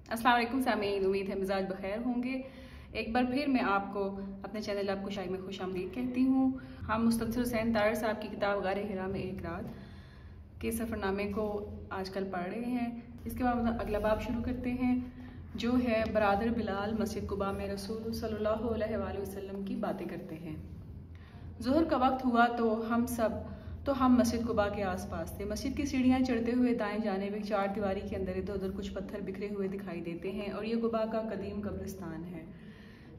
अस्सलाम वालेकुम सामीन, उम्मीद है मिजाज बखैर होंगे। एक बार फिर मैं आपको अपने चैनल आपको शाही में खुश आमदीद कहती हूँ। हम मुस्तनसिर हुसैन तारड़ साहब की किताब गारे हिरा में एक रात के सफ़रनामे को आजकल पढ़ रहे हैं। इसके बाद अगला बाब शुरू करते हैं, जो है बरादर बिलाल मस्जिद कुबा में रसूल सल्लल्लाहु अलैहि वसल्लम की बातें करते हैं। ज़ोहर का वक्त हुआ तो हम मस्जिद कुबा के आसपास थे। मस्जिद की सीढ़ियाँ चढ़ते हुए दाएं जाने में चार दीवारी के अंदर इधर उधर कुछ पत्थर बिखरे हुए दिखाई देते हैं और ये कुबा का कदीम कब्रिस्तान है।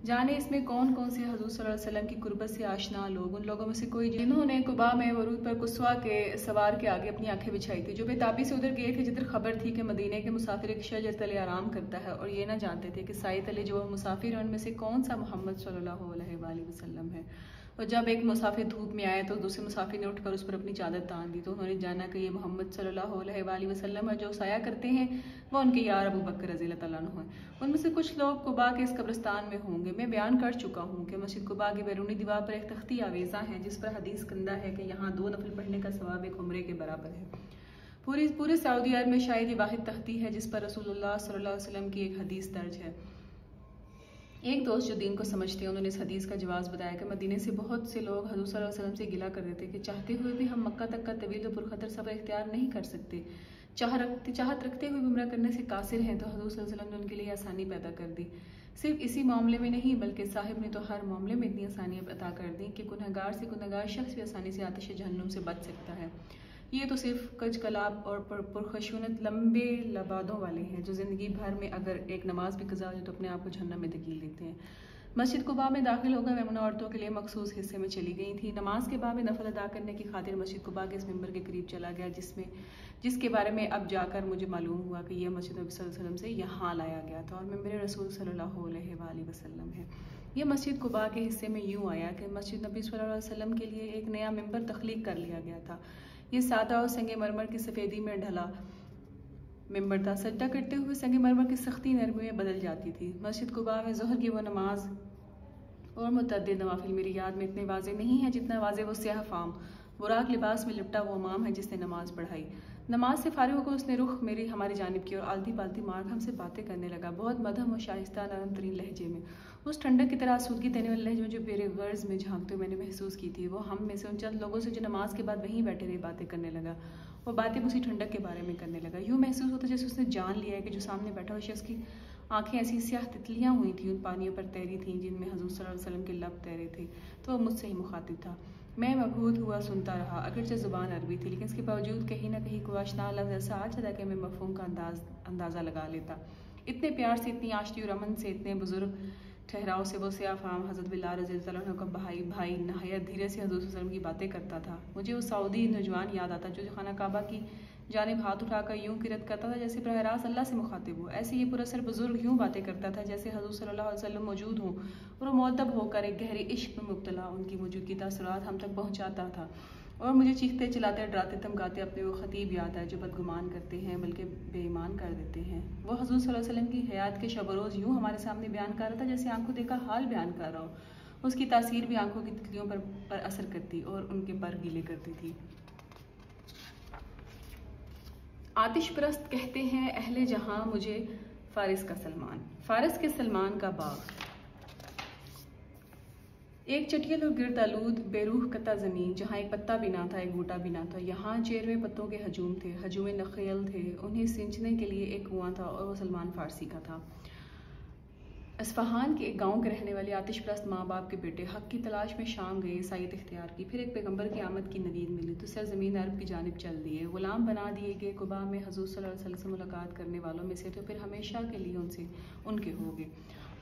जाने इसमें कौन कौन से हजूर सल्लल्लाहु अलैहि वसल्लम की कुर्बत से आशना लोग, उन लोगों में से कोई जिन्होंने कुबा में वरूद पर कुस्वा के सवार के आगे अपनी आंखें बिछाई थी, जो बेताबी से उधर गए थे जिधर खबर थी कि मदीने के मुसाफिर एक शजर तले आराम करता है और ये ना जानते थे कि साई तले जो मुसाफिर है उनमें से कौन सा मोहम्मद सल्लल्लाहु अलैहि वसल्लम है। और जब एक मुसाफिर धूप में आया तो दूसरे मुसाफिर ने उठकर उस पर अपनी चादर तान दी, तो उन्होंने जाना कि ये मोहम्मद सल्लल्लाहु अलैहि वसल्लम है। जो साया करते हैं वो उनके यार अबू बकर रज़ी अल्लाह तआला अन्हु हैं। उनमें से कुछ लोग कुबा के इस कब्रिस्तान में होंगे। मैं बयान कर चुका हूँ कि मस्जिद कुबा की बैरूनी दीवार पर एक तख्ती आवेज़ा है जिस पर हदीस कंदा है कि यहाँ 2 नफल पढ़ने का सवाब एक उम्रे के बराबर है। पूरे सऊदी अरब में शायद ये वाहिद तख्ती है जिस पर रसूलुल्लाह सल्लल्लाहु अलैहि वसल्लम की एक हदीस दर्ज है। एक दोस्त जो दीन को समझते हैं उन्होंने इस हदीस का जवाब बताया कि मदीने से बहुत से लोग हजूर सल्लल्लाहु अलैहि वसल्लम से गिला कर देते कि चाहते हुए भी हम मक्का तक का तवील पुरखतर सफ़र इख्तियार नहीं कर सकते। चाहत रखते हुए उम्रा करने से कासिर हैं, तो हजूर सल्लल्लाहु अलैहि वसल्लम ने उनके लिए आसानी पैदा कर दी। सिर्फ इसी मामले में नहीं बल्कि साहिब ने तो हर मामले में इतनी आसानियाँ अता कर दी कि गुनहगार से गुनहगार शख्स भी आसानी से आतिश जहन्नुम से बच सकता है। ये तो सिर्फ कज कलाब और पुरखशूनत लंबे लबादों वाले हैं जो ज़िंदगी भर में अगर एक नमाज भी कज़ा हो तो अपने आप को जहन्नम में धकेल देते हैं। मस्जिद कुबा में दाखिल होकर मैमुना औरतों के लिए मखसूस हिस्से में चली गई थी। नमाज के बाद में नफल अदा करने की खातिर मस्जिद कुबा के इस मिंबर के करीब चला गया जिसके बारे में अब जाकर मुझे मालूम हुआ कि यह मस्जिद नबी सल्लल्लाहु अलैहि वसल्लम से यहाँ लाया गया था और मिंबर रसूल सल्लल्लाहु अलैहि वसल्लम है। यह मस्जिद कुबा के हिस्से में यूँ आया कि मस्जिद नबी सल्लल्लाहु अलैहि वसल्लम के लिए एक नया मिंबर तख्लीक कर लिया गया था। ये सादा और संगे मरमर की सफ़ेदी में ढला मिंबर था। सजदा करते हुए संगे मरमर की सख्ती नरमी में बदल जाती थी। मस्जिद कुबा में ज़ोहर की वो नमाज और मुतअद्दिद नवाफिल मेरी याद में इतने वाजे नहीं है जितना वाजे वो स्याह फाम बुराक लिबास में लिपटा वो इमाम है जिसने नमाज पढ़ाई। नमाज से फारिग होकर उसने रुख मेरी हमारी जानिब की और आलती पालती मार्ग हमसे बातें करने लगा, बहुत मधम और शाइस्ता नरम तरीन लहजे में। उस ठंडक की तरह आसूदगी देने वाले लहजे में जो मेरे गर्ज में झांकते हुए मैंने महसूस की थी, वो हम में से उन चंद लोगों से जो नमाज के बाद वहीं बैठे रहे बातें करने लगा। वो बातें उसी ठंडक के बारे में करने लगा। यूँ महसूस होता जैसे उसने जान लिया है कि जो सामने बैठा हुआ शख्स की आंखें ऐसी स्याह तितलियाँ हुई थी, उन पानियों पर तैरी थीं जिनमें हजूर सल्लल्लाहु अलैहि वसल्लम के लब तैरे थे, तो वह मुझसे ही मुखातिब था। मैं मबहूत हुआ सुनता रहा, अगरचे ज़ुबान अरबी थी लेकिन इसके बावजूद कहीं ना कहीं कोई आशना लफ्ज़ ऐसा आ जाता कि मैं मफ़हूम का अंदाज़ा लगा लेता। इतने प्यार से, इतनी आशती और अमन से, इतने बुजुर्ग ठहराव से वो सियाफ़ाम हज़रत बिलाल रज़ी अल्लाह अन्हु का भाई नहायत धीरे से हजूर सल्लल्लाहु अलैहि वसल्लम की बातें करता था। मुझे वो सऊदी नौजवान याद आता जो खाना काबा की जानिब हाथ उठाकर यूँ किरत करता था जैसे बरह रास्त अल्लाह से मुखातिब हो। ऐसे ये पुरअसर बुजुर्ग यूँ बातें करता था जैसे हजूर सल्लल्लाहु अलैहि वसल्लम मौजूद हों और वो मुअद्दब होकर एक गहरे इश्क में मुब्तला उनकी मौजूदगी तासुरात हम तक पहुँचाता था। और मुझे चीखते चिल्लाते डराते धमकाते अपने वो खतीब याद है जो बदगुमान करते हैं बल्कि बेईमान कर देते हैं। वो हजूर सल्लल्लाहु अलैहि वसल्लम की हयात के शब रोज़ यूँ हमारे सामने बयान कर रहा था जैसे आंखों देखा हाल बयान कर रहा हो। उसकी तासीर भी आंखों की तितलियों पर असर करती और उनके पर गीले करती थी। आतिश परस्त कहते हैं अहले जहां मुझे फारिस का सलमान, फारिस के सलमान का बाग। एक चटियल और गिरद आलूद बेरूह कता ज़मीन जहाँ एक पत्ता भी ना था, एक बूटा भी ना था। यहाँ चेरवे पत्तों के हजूम थे, हजूम नखेल थे, उन्हें सिंचने के लिए एक कुआं था और वह सलमान फारसी का था। अस्फहान के एक गांव के रहने वाले आतिश परस्त माँ बाप के बेटे हक की तलाश में शाम गए, ईसाईयत इख्तियार की। फिर एक पैगंबर की आमद की नवीद मिली तो सरज़मीन अरब की जानिब चल दिए, गुलाम बना दिए गए। कुबा में हजूर सल्लल्लाहु अलैहि वसल्लम से मुलाकात करने वालों में से तो फिर हमेशा के लिए उनके हो गए।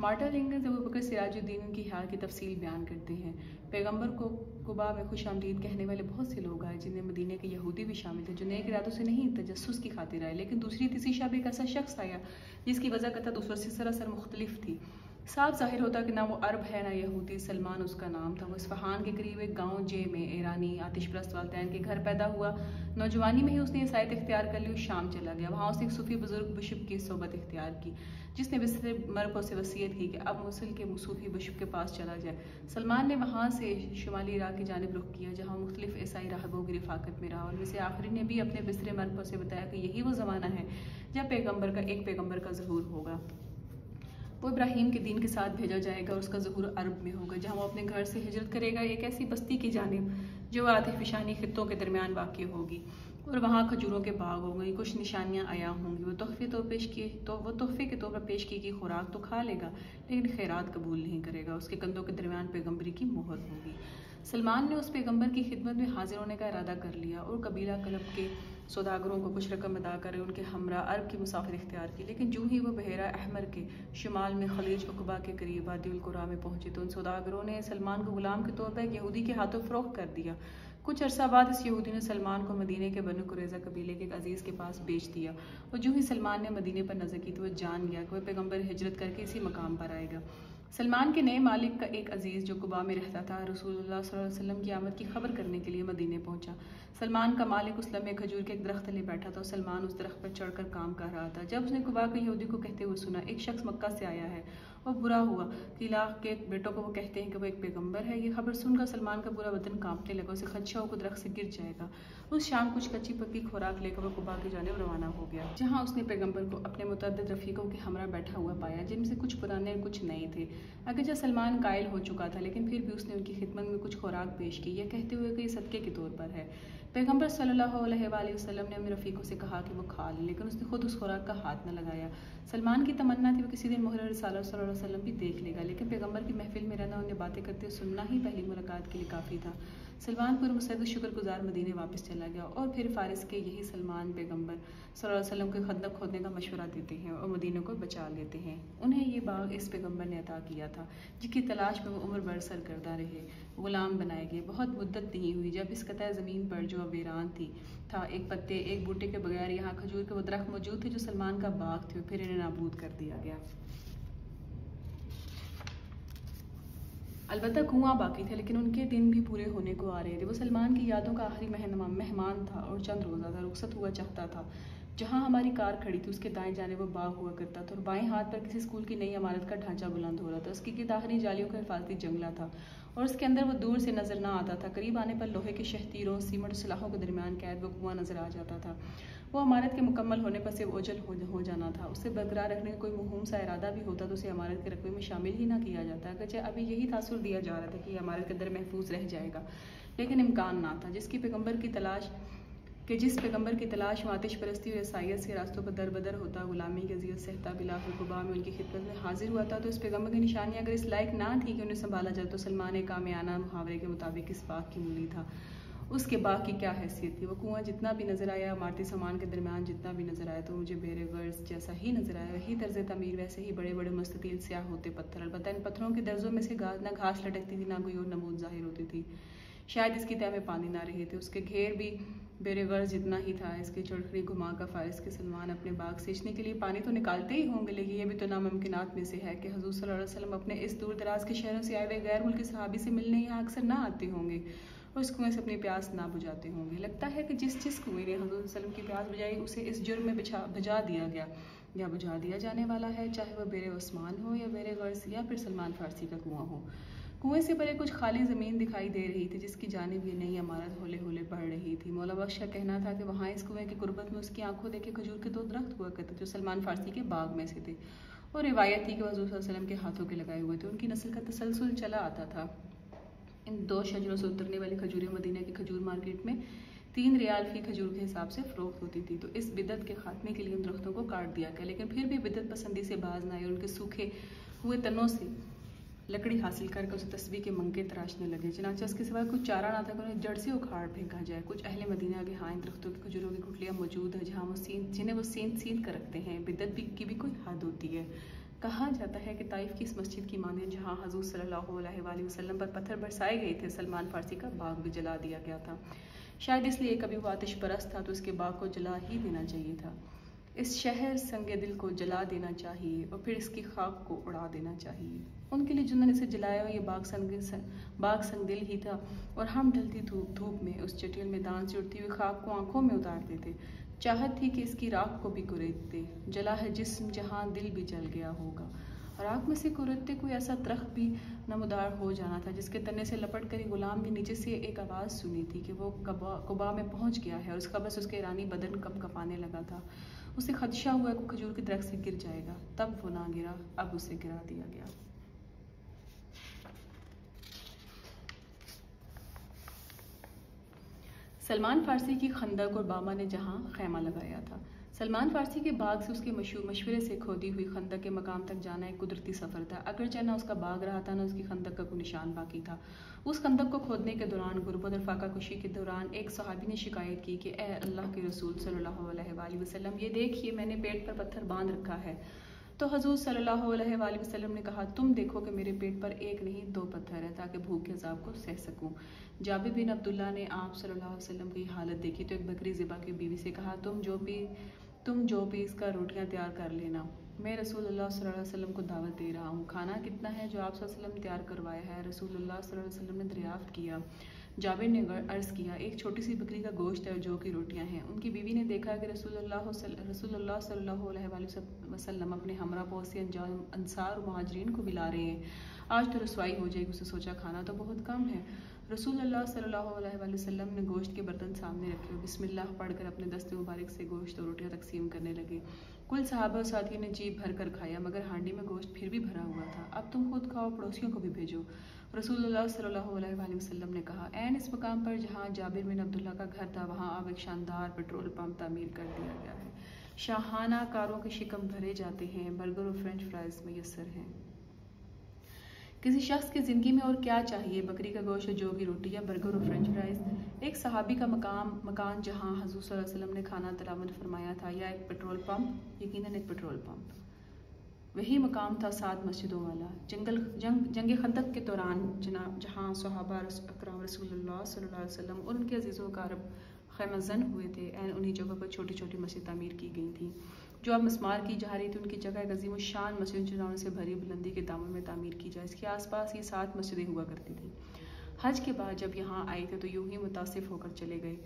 मार्टिन लिंकन अबू बकर सिराजुद्दीन उनकी हाल की तफसील बयान करते हैं। पैगंबर को कुबा में खुश आमदीद कहने वाले बहुत से लोग आए जिनमें मदीने के यहूदी भी शामिल थे जो नेक इरादों से नहीं तजस्सुस की खातिर आए, लेकिन दूसरी तीसरी शब एक ऐसा शख्स आया जिसकी वजह कतत उस वक्त से सरासर मुख्तलिफ थी। साफ जाहिर होता कि ना वो अरब है ना यहूदी। सलमान उसका नाम था। वो इस्फहान के करीब एक गांव जे में ईरानी आतिशप्रस्त वालिदैन के घर पैदा हुआ। नौजवानी में ही उसने ईसाईयत इख्तियार कर ली और शाम चला गया। वहाँ उसने एक सूफी बुजुर्ग बिशप की सोबत इख्तियार की, जिसने बिस्तर मरको से वसीयत की कि अब मुसल के सूफी बिशप के पास चला जाए। सलमान ने वहाँ से शुमाली इराक की जानिब रुख किया, जहाँ मुख्तलिफ ईसाई राहबों की रिफाकत में रहा। उनमें से आखिरी ने भी अपने बिस्तर मरको से बताया कि यही वो ज़माना है जब एक पैगम्बर का ज़हूर होगा। वो इब्राहीम के दीन के साथ भेजा जाएगा और उसका ज़हूर अरब में होगा, जहाँ वो अपने घर से हिजरत करेगा एक ऐसी बस्ती की जानिब जो आतिफिशानी खित्तों के दरमियान वाक़ होगी, और वहाँ खजूरों के बाग होंगे। कुछ निशानियाँ आया होंगी। वो तोहफे के तौर पर पेश की खुराक तो खा लेगा, लेकिन खैरात कबूल नहीं करेगा। उसके कंधों के दरमियान पैगम्बरी की मोहर होगी। सलमान ने उस पैगम्बर की खिदमत में हाजिर होने का इरादा कर लिया और कबीला कलब के सौदागरों को कुछ रकम अदा कर उनके हमरा अरब की मुसाफिर इख्तियार की। लेकिन जो ही वो बहरा अहमर के शुमाल में खलीज उकबा के करीब वादिउल कुरा में पहुंचे तो उन सौदागरों ने सलमान को गुलाम के तौर पर एक यहूदी के हाथों फरोख्त कर दिया। कुछ अरसा बाद इस यहूदी ने सलमान को मदीने के बनु कुरैज़ा कबीले के एक अजीज़ के पास बेच दिया, और जो ही सलमान ने मदीने पर नजर की तो वह जान गया कि वह पैगम्बर हिजरत करके इसी मकाम पर आएगा। सलमान के नए मालिक का एक अजीज़ जो कुबा में रहता था, रसूलुल्लाह सल्लल्लाहु अलैहि वसल्लम की आमद की खबर करने के लिए मदीने पहुंचा। सलमान का मालिक उस लम्हे खजूर के एक दरख्त तले बैठा था और सलमान उस दरख्त पर चढ़कर काम कर रहा था। जब उसने कुबा के यहूदी को कहते हुए सुना, एक शख्स मक्का से आया है, और बुरा हुआ कि इलाक़े के बेटों को वो कहते हैं कि वो एक पैगम्बर है। ये खबर सुनकर सलमान का पूरा बदन कांपने लगा। उसे खदशा हो दरख्त से गिर जाएगा। उस शाम कुछ कच्ची पक्की खुराक लेकर वो कुबा की जानिब रवाना हो गया, जहाँ उसने पैगम्बर को अपने मुतअद्दिद रफ़ीकों के हमरा बैठा हुआ पाया, जिनमें से कुछ पुराने और कुछ नए थे। अगरचे सलमान कायल हो चुका था, लेकिन फिर भी उसने उनकी खिदमत में कुछ खुराक पेश की, यह कहते हुए कि ये सदक़े के तौर पर है। पैगम्बर सल्लल्लाहु अलैहि वसल्लम ने अपने रफ़ीकों से कहा कि वो खा लें, लेकिन उसने खुद उस खुराक का हाथ न लगाया। सलमान की तमन्ना थी वो किसी दिन मोहर रिसालत सल्लल्लाहु अलैहि वसल्लम भी देख लेगा, लेकिन पैगम्बर की महफिल में रहना, उन्हें बातें करते सुनना ही पहली मुलाकात के लिए काफ़ी था। सलमान पुरमसरद शुक्रगुजार मदीने वापस चला गया, और फिर फ़ारिस के यही सलमान पैगम्बर सल्लल्लाहु अलैहि वसल्लम को खंदक खोदने का मशवरा देते हैं और मदीने को बचा लेते हैं। उन्हें ये बाग इस पैगम्बर ने अता किया था, जिसकी तलाश में वो उम्र भर सरकर्दा रहे, गुलाम बनाए गए। बहुत मुद्दत नहीं हुई जब इस कतः ज़मीन पर जो वीरान थी था, एक पत्ते एक बूटे के बगैर यहाँ खजूर के वो दरख्त मौजूद थे जो सलमान का बाग थे, फिर इन्हें नाबूद कर दिया गया। अलबत्ता कुआं बाकी थे, लेकिन उनके दिन भी पूरे होने को आ रहे थे। वो सलमान की यादों का आखिरी मेहमान था और चंद रोज़ा था रुखसत हुआ चाहता था। जहाँ हमारी कार खड़ी थी उसके दाएं जाने वो बाग हुआ करता था, और बाएं हाथ पर किसी स्कूल की नई इमारत का ढांचा बुलंद हो रहा था। उसकी गिरदाहरी जालियों का हिफाजती जंगला था, और उसके अंदर वो दूर से नजर ना आता था। करीब आने पर लोहे के शहतीरों सीमेंट सलाखों के दरमियान कैद वो कुआं नजर आ जाता था। वो इमारत के मुकम्मल होने पर से ओझल हो जाना था। उसे बरकरार रखने का कोई मुहिम सा इरादा भी होता तो उसे इमारत के रकबे में शामिल ही ना किया जाता। अगरचे अभी यही तासुर दिया जा रहा था कि इमारत के अंदर महफूज रह जाएगा, लेकिन इम्कान ना था। जिस पैगम्बर की तलाश आतिश परस्ती और ईसाइयत के रास्तों पर दरबदर होता, गुलामी की अज़ियत सहता, बिलाखिर कुबा में उनकी खिदमत में हाजिर हुआ था, तो इस पैगम्बर की निशानियाँ अगर इस लायक ना थी कि उन्हें संभाला जाए, तो सलमान कामियाना मुहावरे के मुताबिक इस बाग की मूली था। उसके बाग की क्या हैसियत थी? वो कुआं जितना भी नजर आया, इमारती सामान के दरमियान जितना भी नजर आया, तो मुझे बेरे गर्ज जैसा ही नजर आया। वही तर्ज तमीर, वैसे ही बड़े बड़े मुस्ततील स्याह होते पत्थर। अलबत्ता इन पत्थरों के दर्जों में से ना घास लटकती थी, ना कोई और नमूद जाहिर होती थी। शायद इसकी तह में पानी ना रहे थे। उसके घेर भी बेरे गर्ज जितना ही था। इसकी चुड़खड़ी घुमा कर फ़ारिस के सलमान अपने बाग सींचने के लिए पानी तो निकालते ही होंगे, लेकिन यह भी तो नामुमकिनात में से है कि हुज़ूर सल्लल्लाहु अलैहि वसल्लम अपने इस दूर दराज के शहरों से आए हुए गैर मुल्की सहाबी से मिलने यहाँ अक्सर ना आते होंगे और उस कुएं से अपनी प्यास ना बुझाते होंगे। लगता है कि जिस कुएं ने हुज़ूर सल्लम की प्यास बुझाई, उसे इस जुर्म में बुझा दिया गया या बुझा दिया जाने वाला है, चाहे वह बेरे उस्मान हो या बेरे गर्ज या फिर सलमान फारसी का कुआं हो। कुएं से परे कुछ खाली ज़मीन दिखाई दे रही थी, जिसकी जानिब ये नई इमारत होले होले बढ़ रही थी। मौला बख्श का कहना था कि वहाँ इस कुएं की कुर्बत में उसकी आंखों देखे खजूर के 2 दरख्त हुआ करते जो सलमान फारसी के बाग में से थे, और रिवायत थी कि हुज़ूर सल्लल्लाहु अलैहि वसल्लम के हाथों के लगाए हुए थे। उनकी नस्ल का तसलसल चला आता था। इन 2 शजरों से उतरने वाली खजूरें मदीना की खजूर मार्केट में 3 रियाल फी खजूर के हिसाब से फ़रोख्त होती थी। तो इस बिदत के खात्मे के लिए उन दरख्तों को काट दिया गया, लेकिन फिर भी बिदत पसंदी से बाज न आए। उनके सूखे हुए तनों से लकड़ी हासिल करके उसे तस्बीह के मंके तराशने लगे। चनाचा उसके सिवा कुछ चारा ना था कि उन्हें जड़ से उखाड़ फेंका जाए। कुछ अहले मदीना के हाँ इन दरख्तों की खजूरों की गुठलियाँ मौजूद है, जहाँ वो जिन्हें वो सींद कर रखते हैं। बिदत की भी कोई हद होती है। कहा जाता है कि ताइफ की इस मस्जिद की माने जहाँ हुज़ूर सल्लल्लाहु अलैहि वसल्लम पर पत्थर बरसाए गए थे, सलमान फारसी का बाग भी जला दिया गया था। शायद इसलिए कभी वो आतिश परस्त था तो उसके बाग को जला ही देना चाहिए था। इस शहर संगे दिल को जला देना चाहिए और फिर इसकी खाक को उड़ा देना चाहिए। उनके लिए जिन्होंने इसे जलाया ये बाग संग दिल ही था, और हम ढलती धूप में उस जटिल मैदान से उड़ती हुई खाक को आंखों में उतारते थे। चाहत थी कि इसकी राख को भी कुरेदते, जला है जिस्म जहाँ दिल भी जल गया होगा। राख में से कुरेदते कोई ऐसा दरख्त भी नमदार हो जाना था जिसके तने से लपट कर गुलाम ने नीचे से एक आवाज़ सुनी थी कि वो कुबा में पहुंच गया है और उसका बस उसके ईरानी बदन कब कपाने लगा था। उसे खदशा हुआ कि खजूर के दरख्त से गिर जाएगा, तब वो ना गिरा, अब उसे गिरा दिया गया। सलमान फारसी की खंदक और बामा ने जहां खैमा लगाया था। सलमान फारसी के बाग से उसके मशवरे से खोदी हुई खंदक के मकाम तक जाना एक कुदरती सफ़र था। अगरचे ना उसका बाग रहा था, ना उसकी खंदक का कोई निशान बाकी था। उस खंदक को खोदने के दौरान, गुर्बत और फाका कुशी के दौरान, एक सहाबी ने शिकायत की कि ए अल्लाह के रसूल सल्लल्लाहु अलैहि वसल्लम, ये देखिए मैंने पेट पर पत्थर बांध रखा है। तो हजूर सल्लल्लाहु अलैहि वसल्लम ने कहा, तुम देखो कि मेरे पेट पर एक नहीं 2 पत्थर है ताकि भूख के अजाब को सह सकूं। जाबिर बिन अब्दुल्ला ने आप सल्लल्लाहु अलैहि वसल्लम की हालत देखी तो एक बकरी ज़िबा की बीवी से कहा, तुम जो भी इसका रोटियां तैयार कर लेना, मैं रसूलुल्लाह सल्लल्लाहु अलैहि वसल्लम को दावत दे रहा हूँ। खाना कितना है जो आप सल्लल्लाहु अलैहि वसल्लम तैयार करवाया है? रसूलुल्लाह सल्लल्लाहु अलैहि वसल्लम ने दरियाफ्त किया। जाबिर ने अर्ज़ किया, एक छोटी सी बकरी का गोश्त है जो कि रोटियां हैं। उनकी बीवी ने देखा कि रसूलुल्लाह सल्लल्लाहु अलैहि वसल्लम अपने हमरा पड़ोसी अंसार और मुहाजिरीन को बुला रहे हैं, आज तो रसवाई हो जाएगी। उसने सोचा खाना तो बहुत कम है। रसूलुल्लाह सल्लल्लाहु अलैहि वसल्लम ने गोश्त के बर्तन सामने रखे और बिस्मिल्लाह पढ़कर अपने दस्ते मुबारक से गोश्त और रोटियां तकसीम करने लगे। कुल सहाबा और साथियों ने जी भर कर खाया, मगर हांडी में गोश्त फिर भी भरा हुआ था। अब तुम खुद खाओ, पड़ोसियों को भी भेजो। रसूलुल्लाह सल्लल्लाहु अलैहि वसल्लम ने कहा, ऐन इस मकाम पर जहाँ जाबिर बिन अब्दुल्ला का घर था, वहाँ अब एक शानदार पेट्रोल पंप तामीर कर दिया गया है। शाहाना कारों के शिकम भरे जाते हैं, बर्गर और फ्रेंच फ्राइज मैसर हैं। किसी शख्स की ज़िंदगी में और क्या चाहिए? बकरी का गोश्त, जौ की रोटी या बर्गर और फ्रेंच फ्राइज। एक सहाबी का मकान जहाँ हज़ूर सल्लल्लाहु अलैहि वसल्लम ने खाना तलावत फरमाया था, या एक पेट्रोल पंप? यकीनन एक पेट्रोल पंप। वही मकाम था 7 मस्जिदों वाला। जंग खंदक के दौरान जहाँ सहाबा अकरम रसूलुल्लाह सल्लल्लाहु अलैहि वसल्लम और उनके अजीज़ों का खैमज़न हुए थे, उन्हीं जगहों पर छोटी छोटी मस्जिद तामीर की गई थी जो अब मस्मार की जा रही थी। उनकी जगह एक अजीम शान मस्जिद चुनाव से भरी बुलंदी के दामन में तामीर की जाए। इसके आसपास ये 7 मस्जिदें हुआ करती थी। हज के बाद जब यहाँ आए थे तो यूं ही मुतासिफ होकर चले गए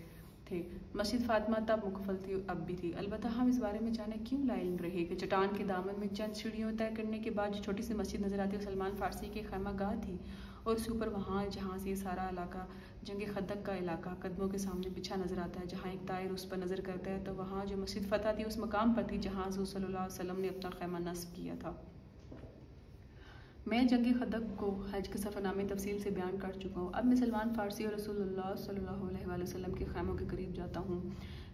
थे। मस्जिद फातिमा तब मुकफल थी, अब भी थी। अलबत्ता हम इस बारे में जाने क्यों लाइल रहे कि चट्टान के दामन में चंद सीढ़ियों तय करने के बाद जो छोटी सी मस्जिद नजर आती है सलमान फारसी की खैमागाह थी, और उसके ऊपर वहाँ जहाँ से सारा इलाका जंग खंदक का इलाका कदमों के सामने पीछा नजर आता है। जहाँ एक तायर उस पर नजर करता है तो वहाँ जो मस्जिद फतह थी उस मकाम पर थी जहाँ हज़रत सल्लल्लाहु अलैहि वसल्लम ने अपना खैमा नस्ब किया था। मैं जंग खंदक को हज के सफ़रनामे तफसील से बयान कर चुका हूँ। अब मैं सलमान फारसी और रसूलुल्लाह सल्लल्लाहु अलैहि वसल्लम के खैमों के करीब जाता हूँ।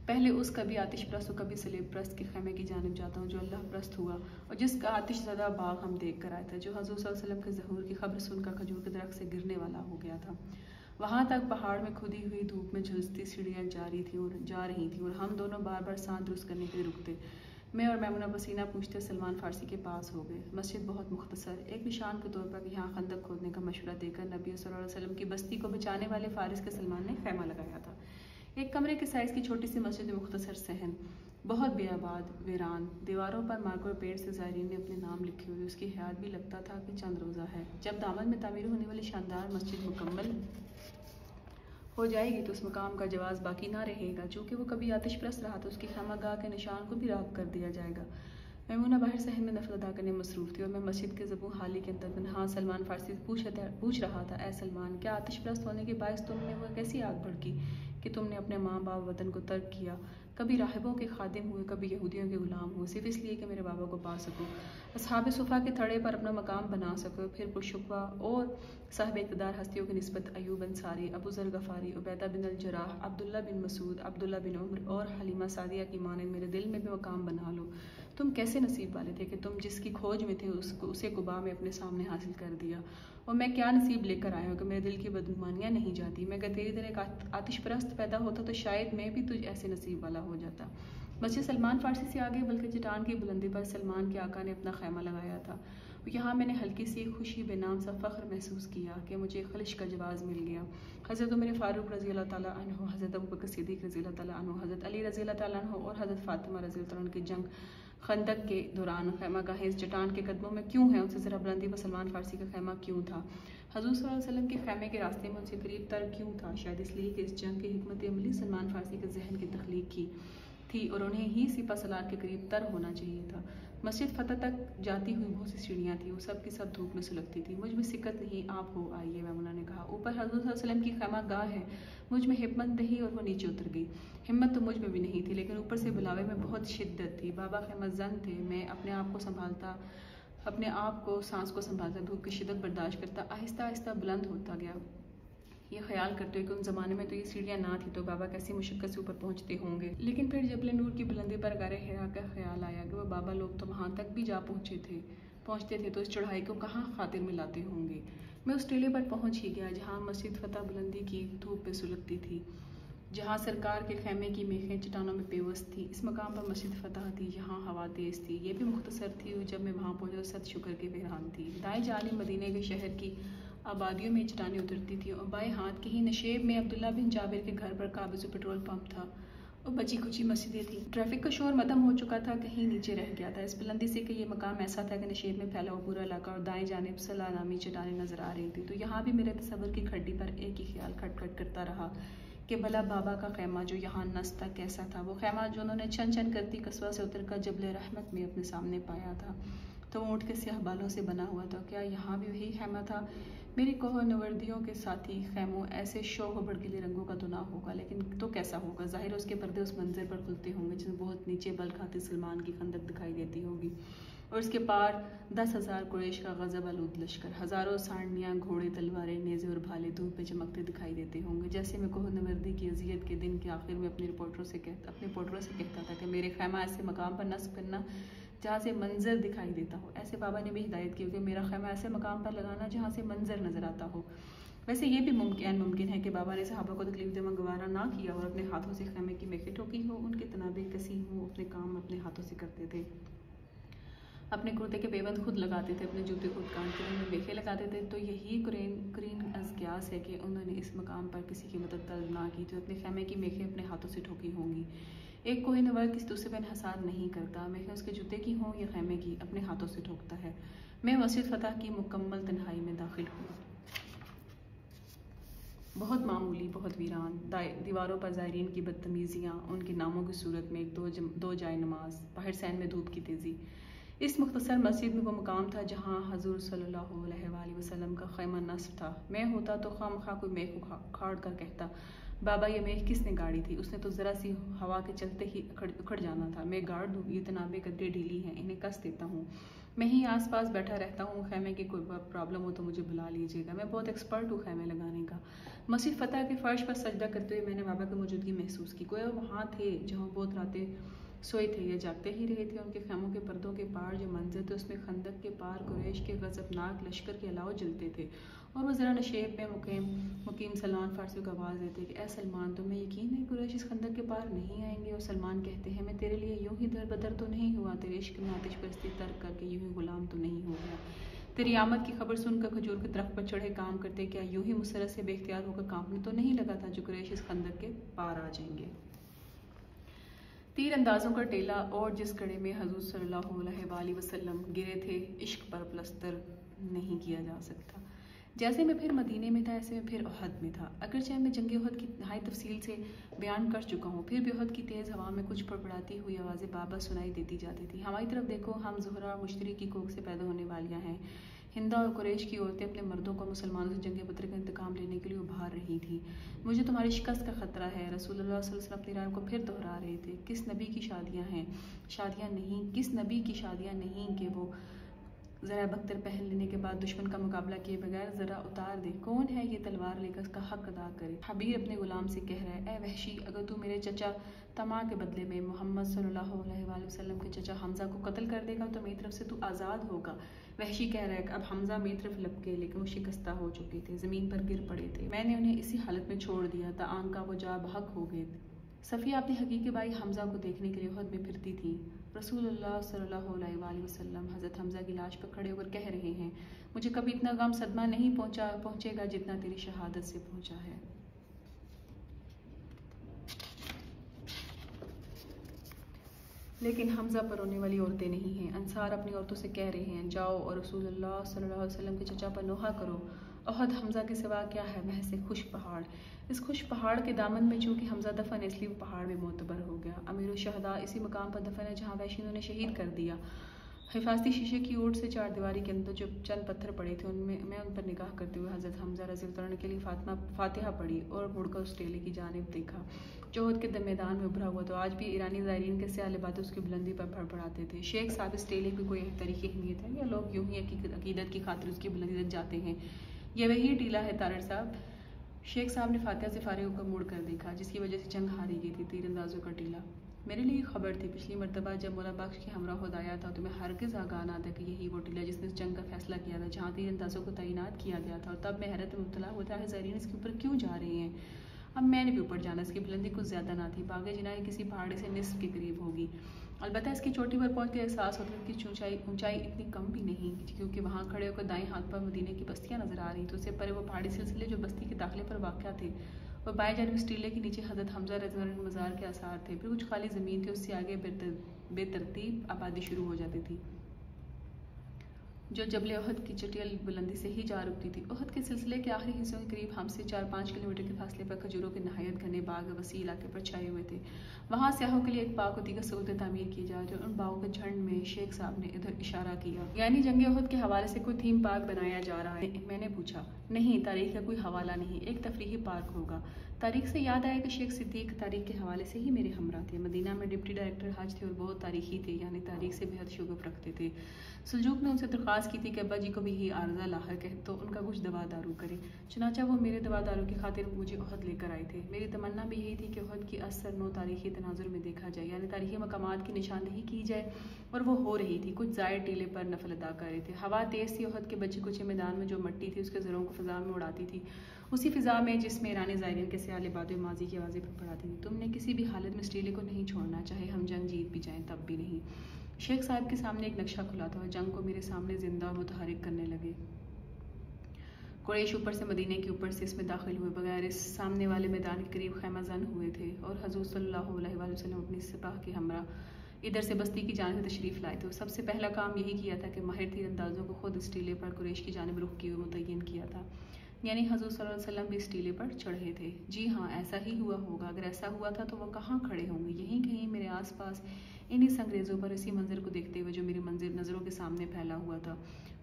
पहले उस कभी आतिश प्रस्त और कभी सलेब प्रस्त के खैमे की जानिब जाता हूँ जो अल्लाह प्रस्त हुआ और जिसका आतिश ज़दा बाग हम देख कर आए थे, जो हज़रत सल्लल्लाहु अलैहि वसल्लम के ज़हूर की खबर सुनकर खजूर के दरख्त से गिरने वाला हो गया था। वहाँ तक पहाड़ में खुदी हुई धूप में झुलसती सीढ़ियाँ जा रही थी और हम दोनों बार बार सांस दुरुस्त करने के लिए रुकते। मैं और मैमुना पसीना पूछते सलमान फारसी के पास हो गए। मस्जिद बहुत मुख्तसर, एक निशान के तौर पर यहाँ खंदक खोदने का मशवरा देकर नबी सल्लल्लाहु अलैहि वसल्लम की बस्ती को बचाने वाले फारिस के सलमान ने खैमा लगाया था। एक कमरे के साइज़ की छोटी सी मस्जिद में मुख्तसर सहन, बहुत बेआबाद, वीरान, दीवारों पर मार्कर पेड़ से ज़ायरीन ने अपने नाम लिखे हुए। उसकी हयात भी लगता था कि चंद रोज़ा है। जब दामन में तामीर होने वाली शानदार मस्जिद मुकम्मल हो जाएगी तो उस मकाम का जवाज़ बाकी ना रहेगा। चूँकि वो कभी आतिश प्रस्त रहा तो उसकी खैमागाह के निशान को भी राख कर दिया जाएगा। मैमुना बाहर सहन में नफल अदा करने मसरूफ़ थी और मैं मस्जिद के ज़बू हाली के अंदर तन्हा सलमान फारसी पूछ रहा था, ए सलमान, क्या आतिश प्रस्त होने के बायस तुमने वह कैसी आग भड़की कि तुमने अपने माँ बाप वतन को तर्क किया, कभी राहिबों के खादिम हुए, कभी यहूदियों के गुलाम हुए, सिर्फ इसलिए कि मेरे बाबा को पा सकूँ, असहाब सुफ़ा के थड़े पर अपना मकाम बना सको। फिर पुरशुकवा और साहब इक़्तिदार हस्तियों की निस्बत अयूब अंसारी, अबू ज़र गफ़ारी, उबैदा बिन अल जराह, अब्दुल्ला बिन मसूद, अब्दुल्ला बिन उम्र और हलीमा सादिया की माने मेरे दिल में भी मकाम बना लो। तुम कैसे नसीब वाले थे कि तुम जिसकी खोज में थे उसे कुबा में अपने सामने हासिल कर दिया। और मैं क्या नसीब लेकर आया हूँ कि मेरे दिल की बदगुमानियाँ नहीं जाती। मैं अगर तेरी तरह एक आतिश परस्त पैदा होता तो शायद मैं भी तुझ ऐसे नसीब वाला हो जाता। मस्जिद सलमान फारसी से आगे बल्कि चट्टान की बुलंदी पर सलमान के आका ने अपना खैमा लगाया था। यहाँ मैंने हल्की सी खुशी बेनाम सा फ़ख्र महसूस किया कि मुझे खलिश का जवाज़ मिल गया। हज़रत उमर फ़ारूक रज़ी अल्लाह ताला अन्हु, हज़रत अबू बकर सिद्दीक़ रज़ी अल्लाह ताला अन्हु, हज़रत अली रज़ी अल्लाह ताला अन्हु और हज़रत फ़ातिमा रज़ी अल्लाह ताला अन्हा की जंग खंदक के दौरान खैमा गाहें इस चट्टान के कदमों में क्यों है, उनसे ज़रा बुलंदी पर सलमान फारसी का खैमा क्यों था, हज़ूर सल्लल्लाहु अलैहि वसल्लम के खैमे के रास्ते में उनसे करीब तर क्यों था? शायद इसलिए कि इस जंग की हिकमत अमली सलमान फारसी के जहन की तख्लीक की थी और उन्हें ही सिपा सलार के करीब तर होना चाहिए था। मस्जिद फतह तक जाती हुई बहुत सी सीढ़ियाँ थी, वो सब की सब धूप में सुलगती थी। मुझ में सिकत नहीं, आप हो आइए, मैमुना ने कहा। ऊपर हज़रत सल्लल्लाहु अलैहि वसल्लम की खैमा गाह है। मुझ में हिम्मत नहीं और वो नीचे उतर गई। हिम्मत तो मुझ में भी नहीं थी, लेकिन ऊपर से बुलावे में बहुत शिद्दत थी। बाबा खैमा जन थे। मैं अपने आप को संभालता, अपने आप को सांस को संभालता, धूप की शिद्दत बर्दाश्त करता, आहिस्ता आहिस्ता बुलंद होता गया, ये ख्याल करते हुए कि उन ज़माने में तो ये सीढ़ियाँ ना थी तो बाबा कैसी मुश्किल से ऊपर पहुँचते होंगे। लेकिन फिर जबल नूर की बुलंदी पर गारे हिरा का ख्याल आया कि वो बाबा लोग तो वहाँ तक भी जा पहुँचते थे तो इस चढ़ाई को कहाँ खातिर में लाते होंगे। मैं उस टीले पर पहुँच ही गया जहाँ मस्जिद फतह बुलंदी की धूप पे सुलगती थी, जहाँ सरकार के खैमे की मेखें चट्टानों में पेवस्त थी। इस मकाम पर मस्जिद फतह थी, यहाँ हवा तेज़ थी, ये भी मुख्तसर थी। जब मैं वहाँ पहुँचा तो सद शुक्र के बहरान थी। दाएं जानिब मदीने के शहर की आबादियों में चट्टानें उतरती थी और बाएं हाथ के ही नशेब में अब्दुल्ला बिन जाबिर के घर पर काबिज़ पेट्रोल पंप था और बची खुची मस्जिदें थी। ट्रैफिक का शोर मदम हो चुका था, कहीं नीचे रह गया था। इस बुलंदी से कि ये मकाम ऐसा था कि नशेब में फैला हुआ पूरा इलाका और दाएं जानिब सलाह नामी चट्टानें नजर आ रही थी। तो यहाँ भी मेरे तसव्वुर की खड्डी पर एक ही ख्याल खटखट करता रहा कि भला बाबा का खैमा जो यहाँ नस था कैसा था, वो खैमा जो उन्होंने छन छन करती कस्बा से उतरकर जबल रहमत में अपने सामने पाया था, तो ऊँट के स्याह बालों से बना हुआ था। क्या यहाँ भी वही खैमा था? मेरी कोह नवर्दियों के साथी खैमों ऐसे शोह भड़कीले रंगों का तो ना होगा, लेकिन तो कैसा होगा? जाहिर उसके पर्दे उस मंजर पर खुलते होंगे जिसमें बहुत नीचे बल खाते सलमान की खंदक दिखाई देती होगी और उसके पार 10,000 कुरैश का गजब आलूद लश्कर, हज़ारों साड़नियाँ, घोड़े, तलवारें, नेज़े और भाले धूप पे चमकते दिखाई देते होंगे। जैसे मैं कोह नवर्दी की अजियत के दिन के आखिर में अपने पोर्टरों से कहता था कि मेरे खैमा ऐसे मकाम पर नस्ब करना जहाँ से मंजर दिखाई देता हो। ऐसे बाबा ने भी हिदायत की कि मेरा खैमा ऐसे मकाम पर लगाना जहाँ से मंजर नज़र आता हो। वैसे ये भी मुमकिन है कि बाबा ने सहाबा को तकलीफ देना गवारा ना किया और अपने हाथों से खैमे की मेखें ठोकी हो, उनके तनाबे कसी हो, अपने काम अपने हाथों से करते थे, अपने कुर्ते के पेबंद खुद लगाते थे, अपने जूते खुद काटते थे, मेखें लगाते थे। तो यही कुरीन अज़कियास है कि उन्होंने इस मकाम पर किसी की मदद तलब ना की, तो अपने खैमे की मेखें अपने हाथों से ठोकी होंगी। एक कोह नवर किसी दूसरे पर इन्हसार नहीं करता, मेखें उसके जूते की हों या खैमे की, अपने हाथों से ठोकता है। मैं मस्जिद फतह की मुकम्मल तन्हाई में दाखिल हुआ। बहुत मामूली, बहुत वीरान, दीवारों पर ज़ायरीन की बदतमीज़ियाँ, उनके नामों की सूरत में एक दो जाए नमाज, बाहर सैन में धूप की तेज़ी। इस मुख्तसर मस्जिद में वो मुकाम था जहाँ हज़ूर सल्लल्लाहु अलैहि वसल्लम का खैमा नस्ब था। मैं होता तो खामखा कोई मेख उखाड़ कर कहता, बाबा ये मेख किसने गाड़ी थी? उसने तो ज़रा सी हवा के चलते ही उखड़ जाना था। मैं गाड़ दूँ, ये तनाबे कदरे ढीली हैं, इन्हें कस देता हूँ। मैं ही आसपास बैठा रहता हूँ, खैमे की कोई प्रॉब्लम हो तो मुझे बुला लीजिएगा, मैं बहुत एक्सपर्ट हूँ खैमे लगाने का। मस्जिद फतह के फर्श पर सजदा करते हुए मैंने बाबा की मौजूदगी महसूस की। कोई वहाँ थे जहाँ बहुत रातें सोए थे या जागते ही रहे थे। उनके खैमों के पर्दों के पार जो मंजर थे उसमें खंदक के पार कुरैश के गजबनाक लश्कर के अलावा जलते थे और वो ज़रा नशेब में मुकीम सलमान फारसी को आवाज़ देते कि ए सलमान, तुम्हें यकीन है कुरैश इस खंदक के पार नहीं आएंगे? और सलमान कहते हैं, मैं तेरे लिए यूं ही दर बदर तो नहीं हुआ, तेरे इश्क में आतिश परस्ती तर्क करके यूं ही गुलाम तो नहीं हो गया। तेरी आमद की खबर सुनकर खजूर के दरख्त पर चढ़े काम करते क्या यूं ही मुसरत से बेख्तियार होकर कांपने तो नहीं लगा था जो कुरैश इस खंदक के पार आ जाएंगे। तीर अंदाजों का टेला और जिस कड़े में हज़ूर सल्लल्लाहु अलैहि वसल्लम गिरे थे, इश्क पर प्लस्तर नहीं किया जा सकता। जैसे मैं फिर मदीने में था ऐसे मैं फिर उहद में था। अगरचे मैं जंग उहद की नहाई तफसील से बयान कर चुका हूँ, फिर भी उहद की तेज़ हवा में कुछ पड़पड़ाती हुई आवाज़ें बाबा सुनाई देती जाती थी। हमारी तरफ देखो, हम ज़ुहरा और मुश्तरी की कोख से पैदा होने वालियाँ हैं। हिंदा और कुरैश की औरतें अपने मर्दों को मुसलमानों से जंग बदर का इंतकाम लेने के लिए उभार रही थी। मुझे तुम्हारी शिकस्त का ख़तरा है। रसूलुल्लाह सल्लल्लाहु अलैहि वसल्लम अपनी राय को फिर दोहरा रहे थे। किस नबी की शादियाँ हैं? शादियाँ नहीं, किस नबी की शादियाँ नहीं कि वो ज़रा बख्तर पहन लेने के बाद दुश्मन का मुकाबला किए बगैर ज़रा उतार दे। कौन है ये तलवार लेकर उसका हक अदा करे? हबीर अपने गुलाम से कह रहा है, ए वहशी, अगर तू मेरे चचा तमा के बदले में मोहम्मद सल्लल्लाहु अलैहि वसल्लम के चचा हमज़ा को कत्ल कर देगा तो मेरी तरफ से तू आज़ाद होगा। वहशी कह रहा है कि अब हमज़ा मेरी तरफ लपके, लेकिन वो शिकस्ता हो चुके थे, ज़मीन पर गिर पड़े थे। मैंने उन्हें इसी हालत में छोड़ दिया था, आंका वो जा बहक हो गए सफ़िया अपने हकीकी भाई हमज़ा को देखने के लिए उहद में फिरती थी। रसूलुल्लाह सल्लल्लाहु अलैहि वसल्लम हज़रत हमज़ा की लाश पर खड़े होकर कह रहे हैं, मुझे कभी इतना गम सदमा नहीं पहुँचेगा जितना तेरी शहादत से पहुँचा है। लेकिन हमज़ा पर रोने वाली औरतें नहीं हैं। अंसार अपनी औरतों से कह रहे हैं, जाओ और रसूलुल्लाह सल्लल्लाहु अलैहि वसल्लम के चचा पर नोहा करो। उहद हमज़ा के सिवा क्या है, महज से खुश पहाड़। इस खुश पहाड़ के दामन में चूँकि हमज़ा दफन है, इसलिए वो पहाड़ में मोतबर हो गया। अमीरुल शहदा इसी मकाम पर दफन है जहाँ वहशी ने शहीद कर दिया। हिफाजती शीशे की ओट से चार दीवारी के अंदर जो चंद पत्थर पड़े थे, उनमें मैं उन पर निगाह करते हुए हज़रत हमज़ा रज़ी अल्लाह अन्हु के लिए फातिहा पढ़ी और मुड़कर उस टेले की जानिब देखा जो उहद के मैदान में उभरा हुआ। तो आज भी ईरानी ज़ायरीन के स्याह लिबास उसकी बुलंदी पर फड़फड़ाते थे। शेख साहब, इस टेले की कोई तरीक़ी अहमियत है या लोग यूं ही अकीदत की खातिर उसकी बुलंदी तक जाते हैं? यह वही टीला है तारड़ साहब। शेख साहब ने फातिहा से फारिग होकर मुड़ कर देखा, जिसकी वजह से जंग हारी गई थी। तीरंदाजों का टीला मेरे लिए खबर थी। पिछली मरतबा जब मौला बख्श के हमरा खुद आया था तो मैं हरगिज़ आगाह ना था कि यही वो टीला जिसने इस जंग का फैसला किया था, जहाँ तीरंदाजों को तैनात किया गया था। और तब मैं हैरत में मुब्तला होता है, ज़ायरीन इसके ऊपर क्यों जा रहे हैं? अब मैंने भी ऊपर जाना। इसकी बुलंदी कुछ ज़्यादा ना थी, बागे जिनाई किसी पहाड़ी से निस्फ के करीब होगी। अलबत्ता इसकी चोटी पर पहुँच के एहसास होता है कि ऊंचाई इतनी कम भी नहीं, क्योंकि वहाँ खड़े होकर दाएं हाथ पर मदीने की बस्तियाँ नजर आ रही थी। उससे परे वो पहाड़ी सिलसिले जो बस्ती के दाखिले पर वाक़या थे, और बाएं जानिब इस टीले के नीचे हज़रत हमज़ा रज़ी अल्लाह अन्हु मज़ार के आसार थे। फिर कुछ खाली ज़मीन थी, उससे आगे बेतरतीब आबादी शुरू हो जाती थी जो जबल उहद की चटियल बुलंदी से ही जा रुकती थी। उहद के सिलसिले के आखिरी हिस्सों के करीब हमसे 4-5 किलोमीटर के फासले पर खजूरों के नहायत घने बाग वसी इलाके पर छाए हुए थे। वहाँ सयाहों के लिए एक पाक दीगर सहूलतें तामीर की जा रही। उन बागों के झंड में शेख साहब ने इधर इशारा किया, यानी जंग उहद के हवाले से कोई थीम पार्क बनाया जा रहा है। मैंने पूछा, नहीं, तारीख का कोई हवाला नहीं, एक तफरीही पार्क होगा। तारीख से याद आया कि शेख सिद्दीक तारीख के हवाले से ही मेरे हमरा थे। मदीना में डिप्टी डायरेक्टर हज थे और बहुत तारीखी थे, यानी तारीख से बेहद शुगफ रखते थे। सुलझूक ने उनसे दरख्वास्त की थी कि अब्बा जी को भी ही आर्जा लाहक है तो उनका कुछ दवा दारू करे। चुनाचा वो मेरे दवा दारू की खातिर मुझे उहद लेकर आए थे। मेरी तमन्ना भी यही थी कि उहद की असर नो तारीखी तनाजुर में देखा जाए, यानी तारीखी मकामात की निशानदही की जाए, और वो हो रही थी। कुछ ज़ायर टीले पर नफल अदा कर रहे थे। हवा तेज़ थी। उहद के बच्चे कुचे मैदान में जो मट्टी थी उसके ज़रों को फ़िज़ा में उड़ाती थी, उसी फ़िज़ा में जिसमें ईरानी ज़ायरीन के स्याह लिबादो माजी की आवाज़ें फड़फड़ाती थी। तुमने किसी भी हालत में इस टीले को नहीं छोड़ना, चाहे हम जंग जीत भी जाएं तब भी नहीं। शेख साहब के सामने एक नक्शा खुला था और जंग को मेरे सामने जिंदा और मुतहरिक करने लगे। कुरैश ऊपर से मदीने के ऊपर से इसमें दाखिल हुए बगैर इस सामने वाले मैदान के करीब खैमाजन हुए थे, और हज़ूर सल्लल्लाहु अलैहि वसल्लम अपनी सिपाह के हमरा इधर से बस्ती की जानिब तशरीफ़ लाए थे। सबसे पहला काम यही किया था कि माहिर तीरंदाजों को खुद इस टीले पर कुरैश की जानिब रुख किए मुतय्यन किया था, यानी हज़ूर सल्लल्लाहु अलैहि वसल्लम भी इस टीले पर चढ़े थे। जी हाँ, ऐसा ही हुआ होगा। अगर ऐसा हुआ था तो वो कहाँ खड़े होंगे? यहीं कहीं मेरे आसपास, इन्हीं संगरेज़ों पर, इसी मंजर को देखते हुए जो मेरी नज़रों के सामने फैला हुआ था।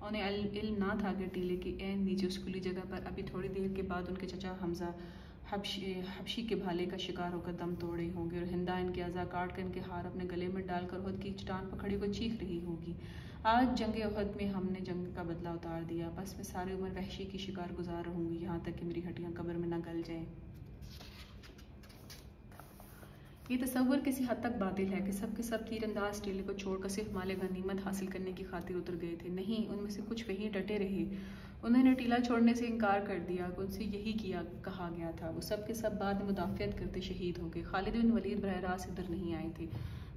उन्हें इल्म ना था कि टीले की ऐन नीचे उस खुली जगह पर अभी थोड़ी देर के बाद उनके चचा हमज़ा हबशी के भाले का शिकार होकर दम तोड़े होंगे, और हिंदा इनके अज़ा काट कर इनके हार अपने गले में डालकर उहद की चट्टान पर खड़ी होकर चीख रही होगी, आज जंग उहद में हमने जंग का बदला उतार दिया। बस मैं सारी उम्र वहशी की शिकार गुजार रहूँगी, यहाँ तक कि मेरी हड्डियाँ कब्र में न गल जाएँ। ये तस्वर किसी हद तक बातिल है कि सब के सब तीरंदाज टीले को छोड़कर सिर्फ माले गनीमत हासिल करने की खातिर उतर गए थे। नहीं, उनमें से कुछ वहीं डटे रहे। उन्होंने टीला छोड़ने से इनकार कर दिया। उनसे यही कहा गया था। वो सब के सब बाद में मुदाफ़ियत करते शहीद हो गए। खालिद बिन वलीद बरह रास्त इधर नहीं आए थे,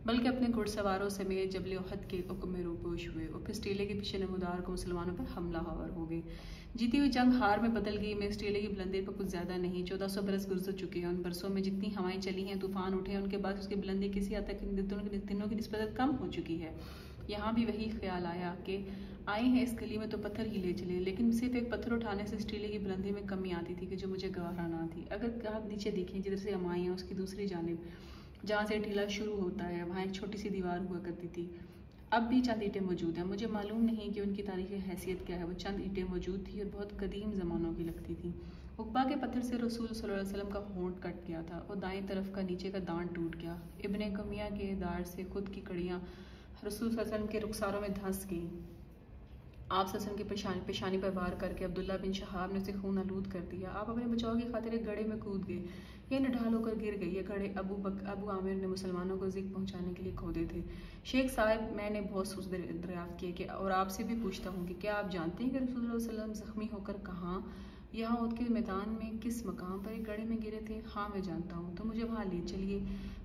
बल्कि अपने घुड़सवारों समेत जबल उहद के हुक्म में रूपोश हुए और फिर टीले के पीछे नमूदार को मुसलमानों पर हमला आवर हो गए। जीती हुई जंग हार में बदल गई। मैं इस टीले की बुलंदी पर कुछ ज़्यादा नहीं, 1400 बरस गुजर चुके हैं। उन बरसों में जितनी हवाएं चली हैं, तूफान उठे हैं, उनके बाद उसकी बुलंदी किसी हद तक दिनों की निस्बत कम हो चुकी है। यहाँ भी वही ख्याल आया कि आए हैं इस गली में तो पत्थर ही ले चले, लेकिन सिर्फ एक पत्थर उठाने से इस टीले की बुलंदी में कमी आती थी कि जो मुझे गवारा ना थी। अगर आप नीचे देखें, जिधर से हम आए हैं उसकी दूसरी जानिब जहाँ से टीला शुरू होता है, वहाँ एक छोटी सी दीवार हुआ करती थी। अब भी चंद ईंटें मौजूद हैं। मुझे मालूम नहीं कि उनकी तारीख़ी हैसियत क्या है। वो चंद ईंटें मौजूद थी और बहुत कदीम ज़मानों की लगती थी। उक़बा के पत्थर से रसूल सल्लल्लाहु अलैहि वसल्लम का होंठ कट गया था और दाएं तरफ का नीचे का दांत टूट गया। इब्ने कमिया के दार से खुद की कड़ियाँ रसूल सल्लल्लाहु अलैहि वसल्लम के रुखसारों में धंस गईं। आप सल्लल्लाहु अलैहि वसल्लम की पेशानी पर वार करके अब्दुल्ला बिन शहाब ने उसे खून आलूद कर दिया। आप अपने बचाव की खातिर एक गड्ढे में कूद गए। ये निढाल होकर गिर गई। ये गड्ढे अबू आमिर ने मुसलमानों को ज़िक पहुंचाने के लिए खोदे थे। शेख साहब, मैंने बहुत सोच दरियाफ्त किए कि और आपसे भी पूछता हूँ कि क्या आप जानते हैं कि रसूल सल्लल्लाहु अलैहि वसल्लम ज़ख्मी होकर कहाँ यहाँ उद के मैदान में किस मकाम पर एक गड्ढे में गिरे थे? हाँ मैं जानता हूँ, तो मुझे वहाँ ले चलिए।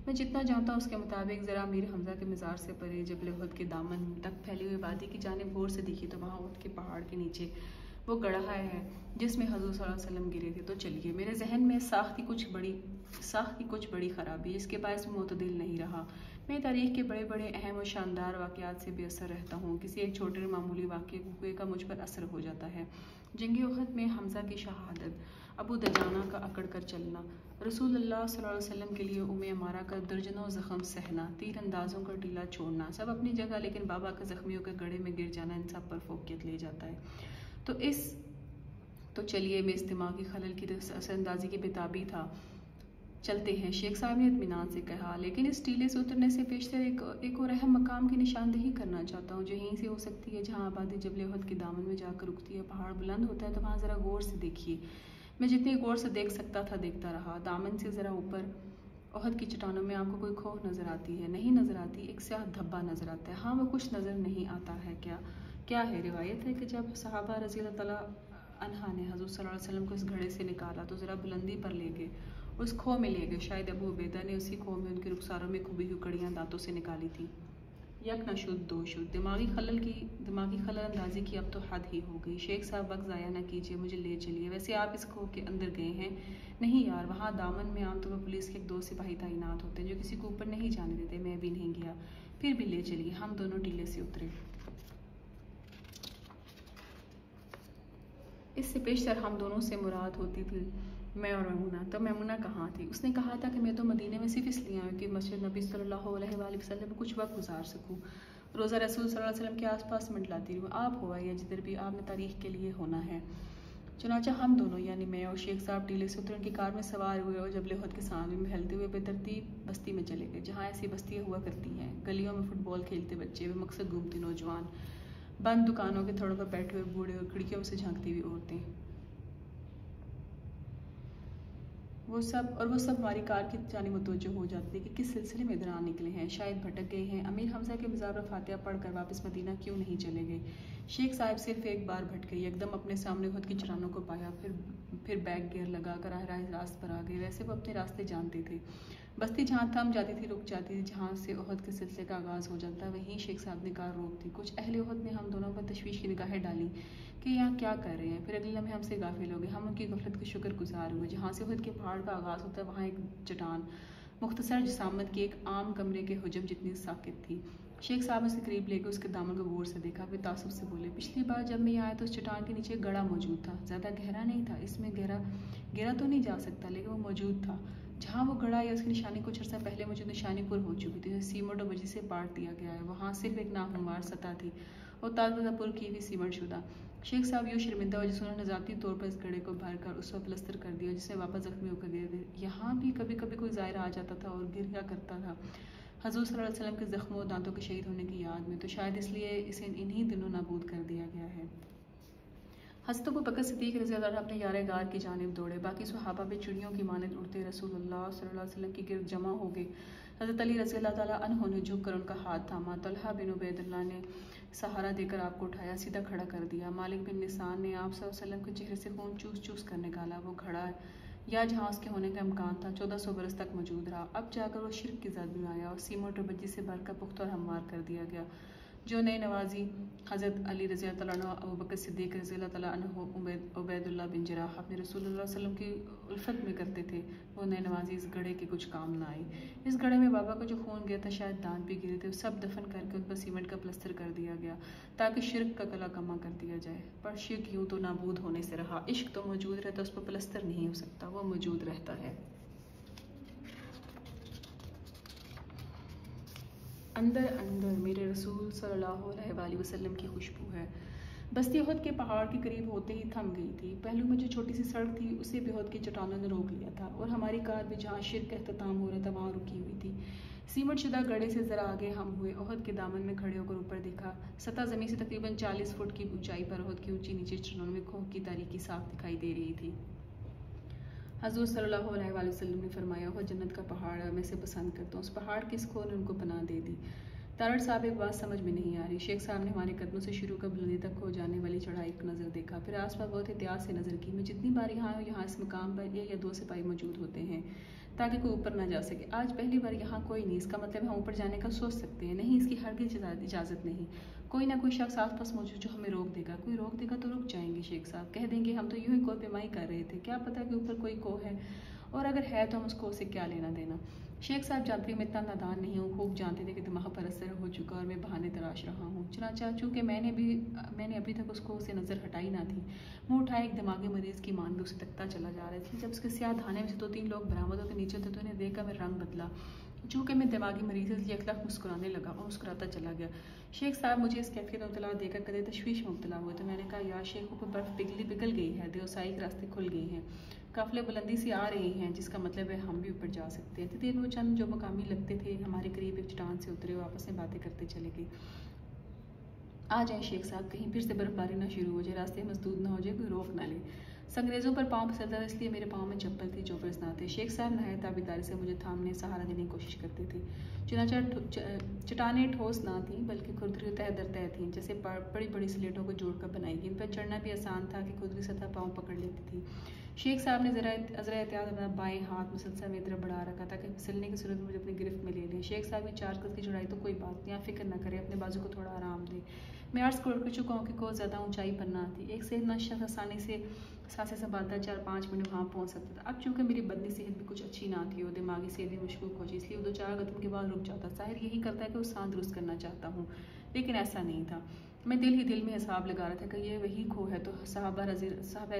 मैं जितना जानता हूँ उसके मुताबिक ज़रा मीर हमज़ा के मज़ार से परे जबल उहद के दामन तक फैली हुई वादी की जानिब गौर से देखी तो वहाँ उहद के पहाड़ के नीचे वो गड्ढा है जिसमें हज़ूर सल्लल्लाहु अलैहि वसल्लम गिरे थे। तो चलिए, मेरे जहन में साख की कुछ बड़ी ख़राबी, इसके बायस में मुतदिल नहीं रहा। मैं तारीख़ के बड़े बड़े अहम और शानदार वाक़यात से बेअसर रहता हूँ। किसी एक छोटे मामूली वाक़े का मुझ पर असर हो जाता है। जंग उहद में हमज़ा की शहादत, अबू दजाना का अकड़ कर चलना, रसूलुल्लाह सल्लल्लाहु अलैहि वसल्लम के लिए उम्मे अमारा का दर्जनों ज़ख्म सहना, तीर अंदाज़ों का टीला छोड़ना, सब अपनी जगह, लेकिन बाबा का ज़ख्मियों के गड्ढे में गिर जाना इन सब पर फोकियत ले जाता है। तो चलिए, मैं इस दिमागी खलल की असरअंदाज़ी की बेताबी था। चलते हैं, शेख साहब ने इत्मीनान से कहा, लेकिन इस टीले से उतरने से पेशतर एक और अहम मकाम की निशानदेही करना चाहता हूँ जो यहीं से हो सकती है, जहाँ आबादी जबल उहद के दामन में जाकर रुकती है। पहाड़ बुलंद होता है तो वहाँ ज़रा गौर से देखिए। मैं जितनी गौर से देख सकता था देखता रहा। दामन से ज़रा ऊपर उहद की चट्टानों में आपको कोई खो नज़र आती है? नहीं नज़र आती, एक स्याह धब्बा नज़र आता है। हाँ, वो कुछ नज़र नहीं आता है। क्या है? रिवायत है कि जब सहाबा रज़ी अल्लाह तआला अन्हा ने हज़ूर सल्लल्लाहु अलैहि वसल्लम को इस घड़े से निकाला तो ज़रा बुलंदी पर ले गए, उस खो में ले गए। शायद अबू उबैदा ने उसी खो में उनके रुखसारों में खुबी हुई कड़ियाँ दांतों से निकाली थी। यक न शुद्ध दो शुद्ध, दिमागी खलल अंदाजी की अब तो हद ही हो गई। शेख साहब, वक्त ज़ाया न कीजिए, मुझे ले चलिए। वैसे आप इस खो के अंदर गए हैं? नहीं यार, वहाँ दामन में आमतौर पर पुलिस के एक 2 सिपाही तैनात होते हैं जो किसी को ऊपर नहीं जाने देते। मैं भी नहीं गया। फिर भी ले चलिए। हम दोनों टीले से उतरे। इससे पेशतर हम दोनों से मुराद होती थी मैं और मैमुना। तो मैमुना कहाँ थी? उसने कहा था कि मैं तो मदीने में सिर्फ इसलिए आया कि मस्जिद नबी सल्लल्लाहु अलैहि वसल्लम में कुछ वक्त गुजार सकूँ, रोज़ा रसूल सल्लल्लाहु अलैहि वसल्लम के आसपास मंडलाती रहूँ। आप हुआ या जिधर भी, आपने तारीख़ के लिए होना है। चुनाचा हम दोनों, यानी मैं और शेख साहब, टीले से उतर उनकी कार में सवार हुए और जबल उहद के सामने में फैलते हुए बेतरतीब बस्ती में चले गए, जहाँ ऐसी बस्तियाँ हुआ करती हैं। गलियों में फुटबॉल खेलते बच्चे, बेमकसद घूमते नौजवान, बंद दुकानों के थड़ों पर बैठे हुए बूढ़े और खिड़कियों से झांकती हुई औरतें। वो सब हमारी कार की जानिब मुतवज्जो हो जाते थे कि किस सिलसिले में इधर आ निकले हैं, शायद भटक गए हैं। अमीर हमज़ा के मज़ार फातिहा पढ़कर वापस मदीना क्यों नहीं चले गए? शेख साहब सिर्फ एक बार भटके, एकदम अपने सामने उहद की चट्टानों को पाया, फिर बैक गियर लगा कर राह रास्त पर आ गए। वैसे वो अपने रास्ते जानते थे। बस्ती जहाँ थम जाती थी, रुक जाती थी, जहाँ से उहद के सिलसिले का आगाज़ हो जाता, वहीं शेख साहब ने कार रोक दी। कुछ अहले उहद ने हम दोनों पर तशवीश की निगाहें डाली कि यहाँ क्या कर रहे हैं। फिर अगले लम्हे हमसे गाफिल हो गए। हम उनकी गफलत के शुक्रगुजार हुए। जहाँ से उहद के पहाड़ का आगाज़ होता है वहाँ एक चट्टान मुख्तसर जिसामत की एक आम कमरे के हुजम जितनी साकित थी। शेख साहब उसे करीब लेकर उसके दामन को गौर से देखा, फिर तासुब से बोले, पिछली बार जब मैं आया तो उस चट्टान के नीचे गड़ा मौजूद था। ज़्यादा गहरा नहीं था, इसमें गहरा तो नहीं जा सकता, लेकिन वो मौजूद था। जहाँ वो गड़ा या उसकी निशानी कुछ अर्सा पहले मुझे निशानी पुर हो चुकी थी, सीमेंट और बजी से पाट दिया गया है। वहाँ सिर्फ एक नामनुमार सतह थी और ताज़ा पुर की हुई सीमेंट शुदा। शेख साहब यूँ शर्मिंदा हुए जिस उन्होंने ज़ाती तौर पर इस गड्ढे को भर कर उस पर प्लस्तर कर दिया, जिसमें वापस जख्मी होकर गिरे। यहाँ भी कभी कभी कोई ज़ायरा आ जाता था और गिर गया करता था, हज़ूर सल्लल्लाहु अलैहि वसल्लम के ज़ख्मों और दांतों के शहीद होने की याद में। तो शायद इसलिए इसे इन्हीं दिनों नाबूद कर दिया गया है। हज़रत अबू बकर सिद्दीक़ रज़ी अल्लाह अन्हु अपने यारे गार की जानिब दौड़े। बाकी सहाबा भी चिड़ियों की मानद उड़ते रसूलुल्लाह सल्लल्लाहु अलैहि वसल्लम की गिरद जमा हो गए। हज़रत अली रज़ी अल्लाह तआला अन्हु ने झुक कर उनका हाथ थामा। तलहा बिन उबैदुल्लाह ने सहारा देकर आपको उठाया, सीधा खड़ा कर दिया। मालिक बिन निसान ने आप सल्लल्लाहु अलैहि वसल्लम के चेहरे से खून चूस चूस कर निकाला। वो घड़ा या जहाँ उसके होने का इम्कान था 1400 बरस तक मौजूद रहा। अब जाकर वो शिरक की जद में आया और सीमेंट और बज्जी से भरकर पुख्ता और हमवार कर दिया गया। जो नए नवाजी हज़रत अली रज़ी अल्लाह तआला अन्हु, अबू बकर सिद्दीक़ रज़ी अल्लाह तआला अन्हु, उबैदुल्लाह बिन जराह अपने रसूलुल्लाह सल्लल्लाहु अलैहि वसल्लम की उल्फत में करते थे, वो नए नवाजी इस गड्ढे के कुछ काम ना आए। इस गड्ढे में बाबा का जो खून गया था, शायद दांत भी गिरे थे, सब दफन करके उन पर सीमेंट का प्लस्तर कर दिया गया ताकि शिरक का कला कमा कर दिया जाए। पर शिरक यूँ तो नाबूद होने से रहा, इश्क तो मौजूद रहता, उस पर प्लस्तर नहीं हो सकता, वो मौजूद रहता है। अंदर अंदर मेरे रसूल सल्लल्लाहु अलैहि वसल्लम की खुशबू है। बस्ती उहद के पहाड़ के करीब होते ही थम गई थी। पहलू में जो छोटी सी सड़क थी उसे भी उहद की चट्टानों ने रोक लिया था और हमारी कार भी जहाँ शिरक का अख्ताम हो रहा था वहाँ रुकी हुई थी। सीमेंट शुदा गड्ढे से ज़रा आगे हम हुए। उहद के दामन में खड़े होकर ऊपर देखा। सतह ज़मीन से तकरीबन 40 फुट की ऊंचाई पर उहद की ऊंची नीचे चट्टानों में खो की तारीकी साफ दिखाई दे रही थी। हज़ूर सल्लल्लाहु अलैहि वसल्लम ने फरमाया, वह जन्नत का पहाड़ है, मैं इसे पसंद करता हूँ। उस पहाड़ की इस खो ने उनको पनाह दे दी। तारड़ साहब, एक बात समझ में नहीं आ रही। शेख साहब ने हमारे कदमों से शुरू कर बुलंदी तक हो जाने वाली चढ़ाई को नज़र देखा, फिर आसपास बहुत एहतियात से नज़र की। मैं जितनी बार यहाँ आऊँ, यहाँ इस मुकाम पर एक या दो सिपाही मौजूद होते हैं ताकि कोई ऊपर ना जा सके। आज पहली बार यहाँ कोई नहीं, इसका मतलब हम ऊपर जाने का सोच सकते हैं। नहीं, इसकी हरगिज़ इजाज़त नहीं। कोई ना कोई शख्स आस पास मौजूद जो हमें रोक देगा। कोई रोक देगा तो रुक जाएंगे शेख साहब, कह देंगे हम तो यूं ही कोई पेमाई कर रहे थे, क्या पता कि ऊपर कोई को है, और अगर है तो हम उसको उससे क्या लेना देना। शेख साहब जानते मैं इतना नादान नहीं हूँ, खूब जानते थे कि दिमाग पर असर हो चुका और मैं बहाने तराश रहा हूँ। चुनाचा चूँकि मैंने अभी तक उसको उससे नज़र हटाई ना थी, मुँह उठाए एक दिमागी मरीज़ की मान भी उसे तकता चला जा रही थी। जब उसके स्याह धाने में से 2-3 लोग बरामदों के नीचे थे तो उन्हें देखकर मेरा रंग बदला। चूँकि मैं दिमागी मरीज़ से एक लाख मुस्कुराने लगा और मुस्कुराता चला गया। शेख साहब मुझे इस कैफियत में मुब्तला देकर कदे तशवीश में मुब्तला हुए तो मैंने कहा, यार शेख, ऊपर बर्फ़ पिघल गई है, देवसाई के रास्ते खुल गए हैं, काफ़िले बुलंदी से आ रहे हैं, जिसका मतलब है हम भी ऊपर जा सकते हैं। तो दिन वो चंद जो मकामी लगते थे हमारे करीब एक चट्टान से उतरे और आपस में बातें करते चले गए। आ जाए शेख साहब, कहीं फिर से बर्फबारी ना शुरू हो जाए, रास्ते मजदूद ना हो जाए, कोई रोक ना ले। संग्रेज़ों पर पाँव फिसलता था, इसलिए मेरे पाँव में चप्पल थी, चौबर्स ना थे। शेख साहब नहायत ताबेदारी से मुझे थामने सहारा देने की कोशिश करते थे। चट्टानें ठोस ना थीं बल्कि खुरदरी तह दर तह थीं, जैसे बड़ी बड़ी स्लेटों को जोड़कर बनाई गई। इन पर चढ़ना भी आसान था कि खुरदरी सतह पाँव पकड़ लेती थी। शेख साहब ने ज़रा एहतियात अपना बाएं हाथ मुसलसल मेरी तरफ बढ़ा रखा था कि फिसलने की सूरत में मुझे अपनी गिरफ्त में ले लें। शेख साहब की 4 गज की चढ़ाई तो कोई बात नहीं, आप फिक्र न करें, अपने बाजू को थोड़ा आराम दें। मैं अर्ज़ कर चुका हूँ कि कोई ज़्यादा ऊंचाई पर ना थी। एक सेहतमंद शख्स आसानी से सांसें संभालता 4-5 मिनट वहाँ पहुँच सकता था। अब चूँकि मेरी बदनी सेहत भी कुछ अच्छी ना थी और दिमागी सेहत भी मशकूक हो, इसलिए वो 2-4 कदम के बाद रुक जाता। ज़ाहिर यही करता है कि वो सांस दुरुस्त करना चाहता हूँ, लेकिन ऐसा नहीं था। मैं दिल ही दिल में हिसाब लगा रहा था कि ये वही खो है तो साहबा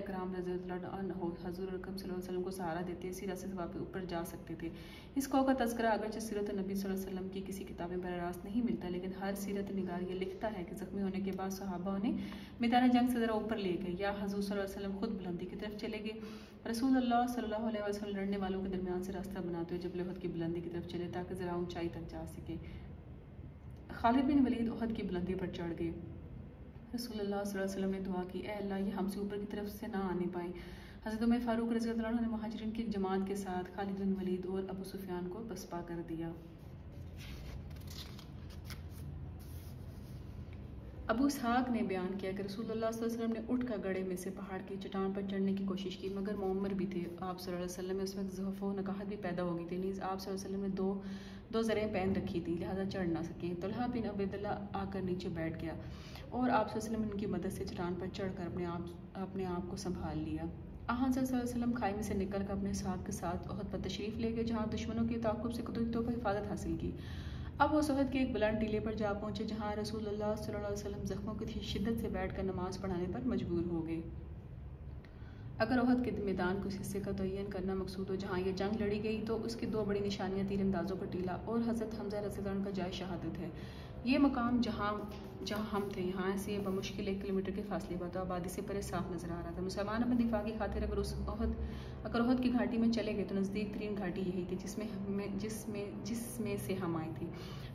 कराम हज़ूर अकरम सल्लल्लाहु अलैहि वसल्लम को सहारा देते इसी रास्ते से वापस ऊपर जा सकते थे। इस खो का तज़किरा अगरचे सीरत नबी सल्लल्लाहु अलैहि वसल्लम की किसी किताब में बरारास्त नहीं मिलता, लेकिन हर सीरत निगार ये लिखता है कि ज़ख्मी होने के बाद सहाबा उन्हें मैदान जंग से ज़रा ऊपर ले गए या हज़ूर सल्लल्लाहु अलैहि वसल्लम खुद बुलंदी की तरफ चले गए। रसूलुल्लाह सल्लल्लाहु अलैहि वसल्लम लड़ने वालों के दरमियान से रास्ता बनाते हुए जबल उहद की बुलंदी की तरफ चले ताकि ज़रा ऊंचाई तक जा सके। खालिद बिन वलीद उहद की बुलंदी पर चढ़ गए। रसूलुल्लाह सल्लल्लाहु अलैहि वसल्लम ने दुआ की, ए अल्लाह, ये हमसे ऊपर की तरफ से ना आने पाए। हज़रत उमर फ़ारूक रज़ियल्लाहु अन्हु ने मुहाजिरीन की एक जमात के साथ खालिद बिन वलीद और अबू सुफियान को पसपा कर दिया। अबू इसहाक ने बयान किया कि रसूलुल्लाह सल्लल्लाहु अलैहि वसल्लम ने उठकर गड़े में से पहाड़ की चट्टान पर चढ़ने की कोशिश की, मगर मुअम्मर भी थे। आप सल्लल्लाहु अलैहि वसल्लम में उस वक्त ज़ुहफ़ व नकाहत भी पैदा हो गई थी। नीज़ आप सल्लल्लाहु अलैहि वसल्लम ने दो ज़रें पहन रखी थी, लिहाजा चढ़ ना सकें। तलहा बिन उबैदुल्लाह आकर नीचे बैठ गया और आप सल्लल्लाहु अलैहि वसल्लम ने उनकी मदद से चट्टान पर चढ़कर अपने आप को संभाल लिया। सल्लल्लाहु अलैहि वसल्लम खाई में से निकल कर अपने साथ के साथ उहद पर तशरीफ़ ले गए, जहाँ दुश्मनों की ताक़ुब से कुतुबों पर हिफाजत हासिल की। अब वो उहद के एक बुलंद टीले पर जा पहुँचे, जहाँ रसूलुल्लाह सल्लल्लाहु अलैहि वसल्लम ज़ख्मों की शिद्दत से बैठकर नमाज पढ़ाने पर मजबूर हो गए। अगर उहद के मैदान को इस हिस्से का तयन करना मकसूद हो जहाँ ये जंग लड़ी गई, तो उसकी 2 बड़ी निशानियाँ तीरंदाजों का टीला और हज़रत हमज़ा रज़ियल्लाहु अन्हु का जाए शहादत है। ये मकाम जहाँ हम थे, यहाँ से बमुश्किल 1 किलोमीटर के फासले पर था। आबादी से परे साफ नजर आ रहा था। मुसलमान अपने दिफा की खातिर अगर उहद की घाटी में चले गए तो नज़दीक तरीन घाटी यही थी जिसमें से हम आए थे,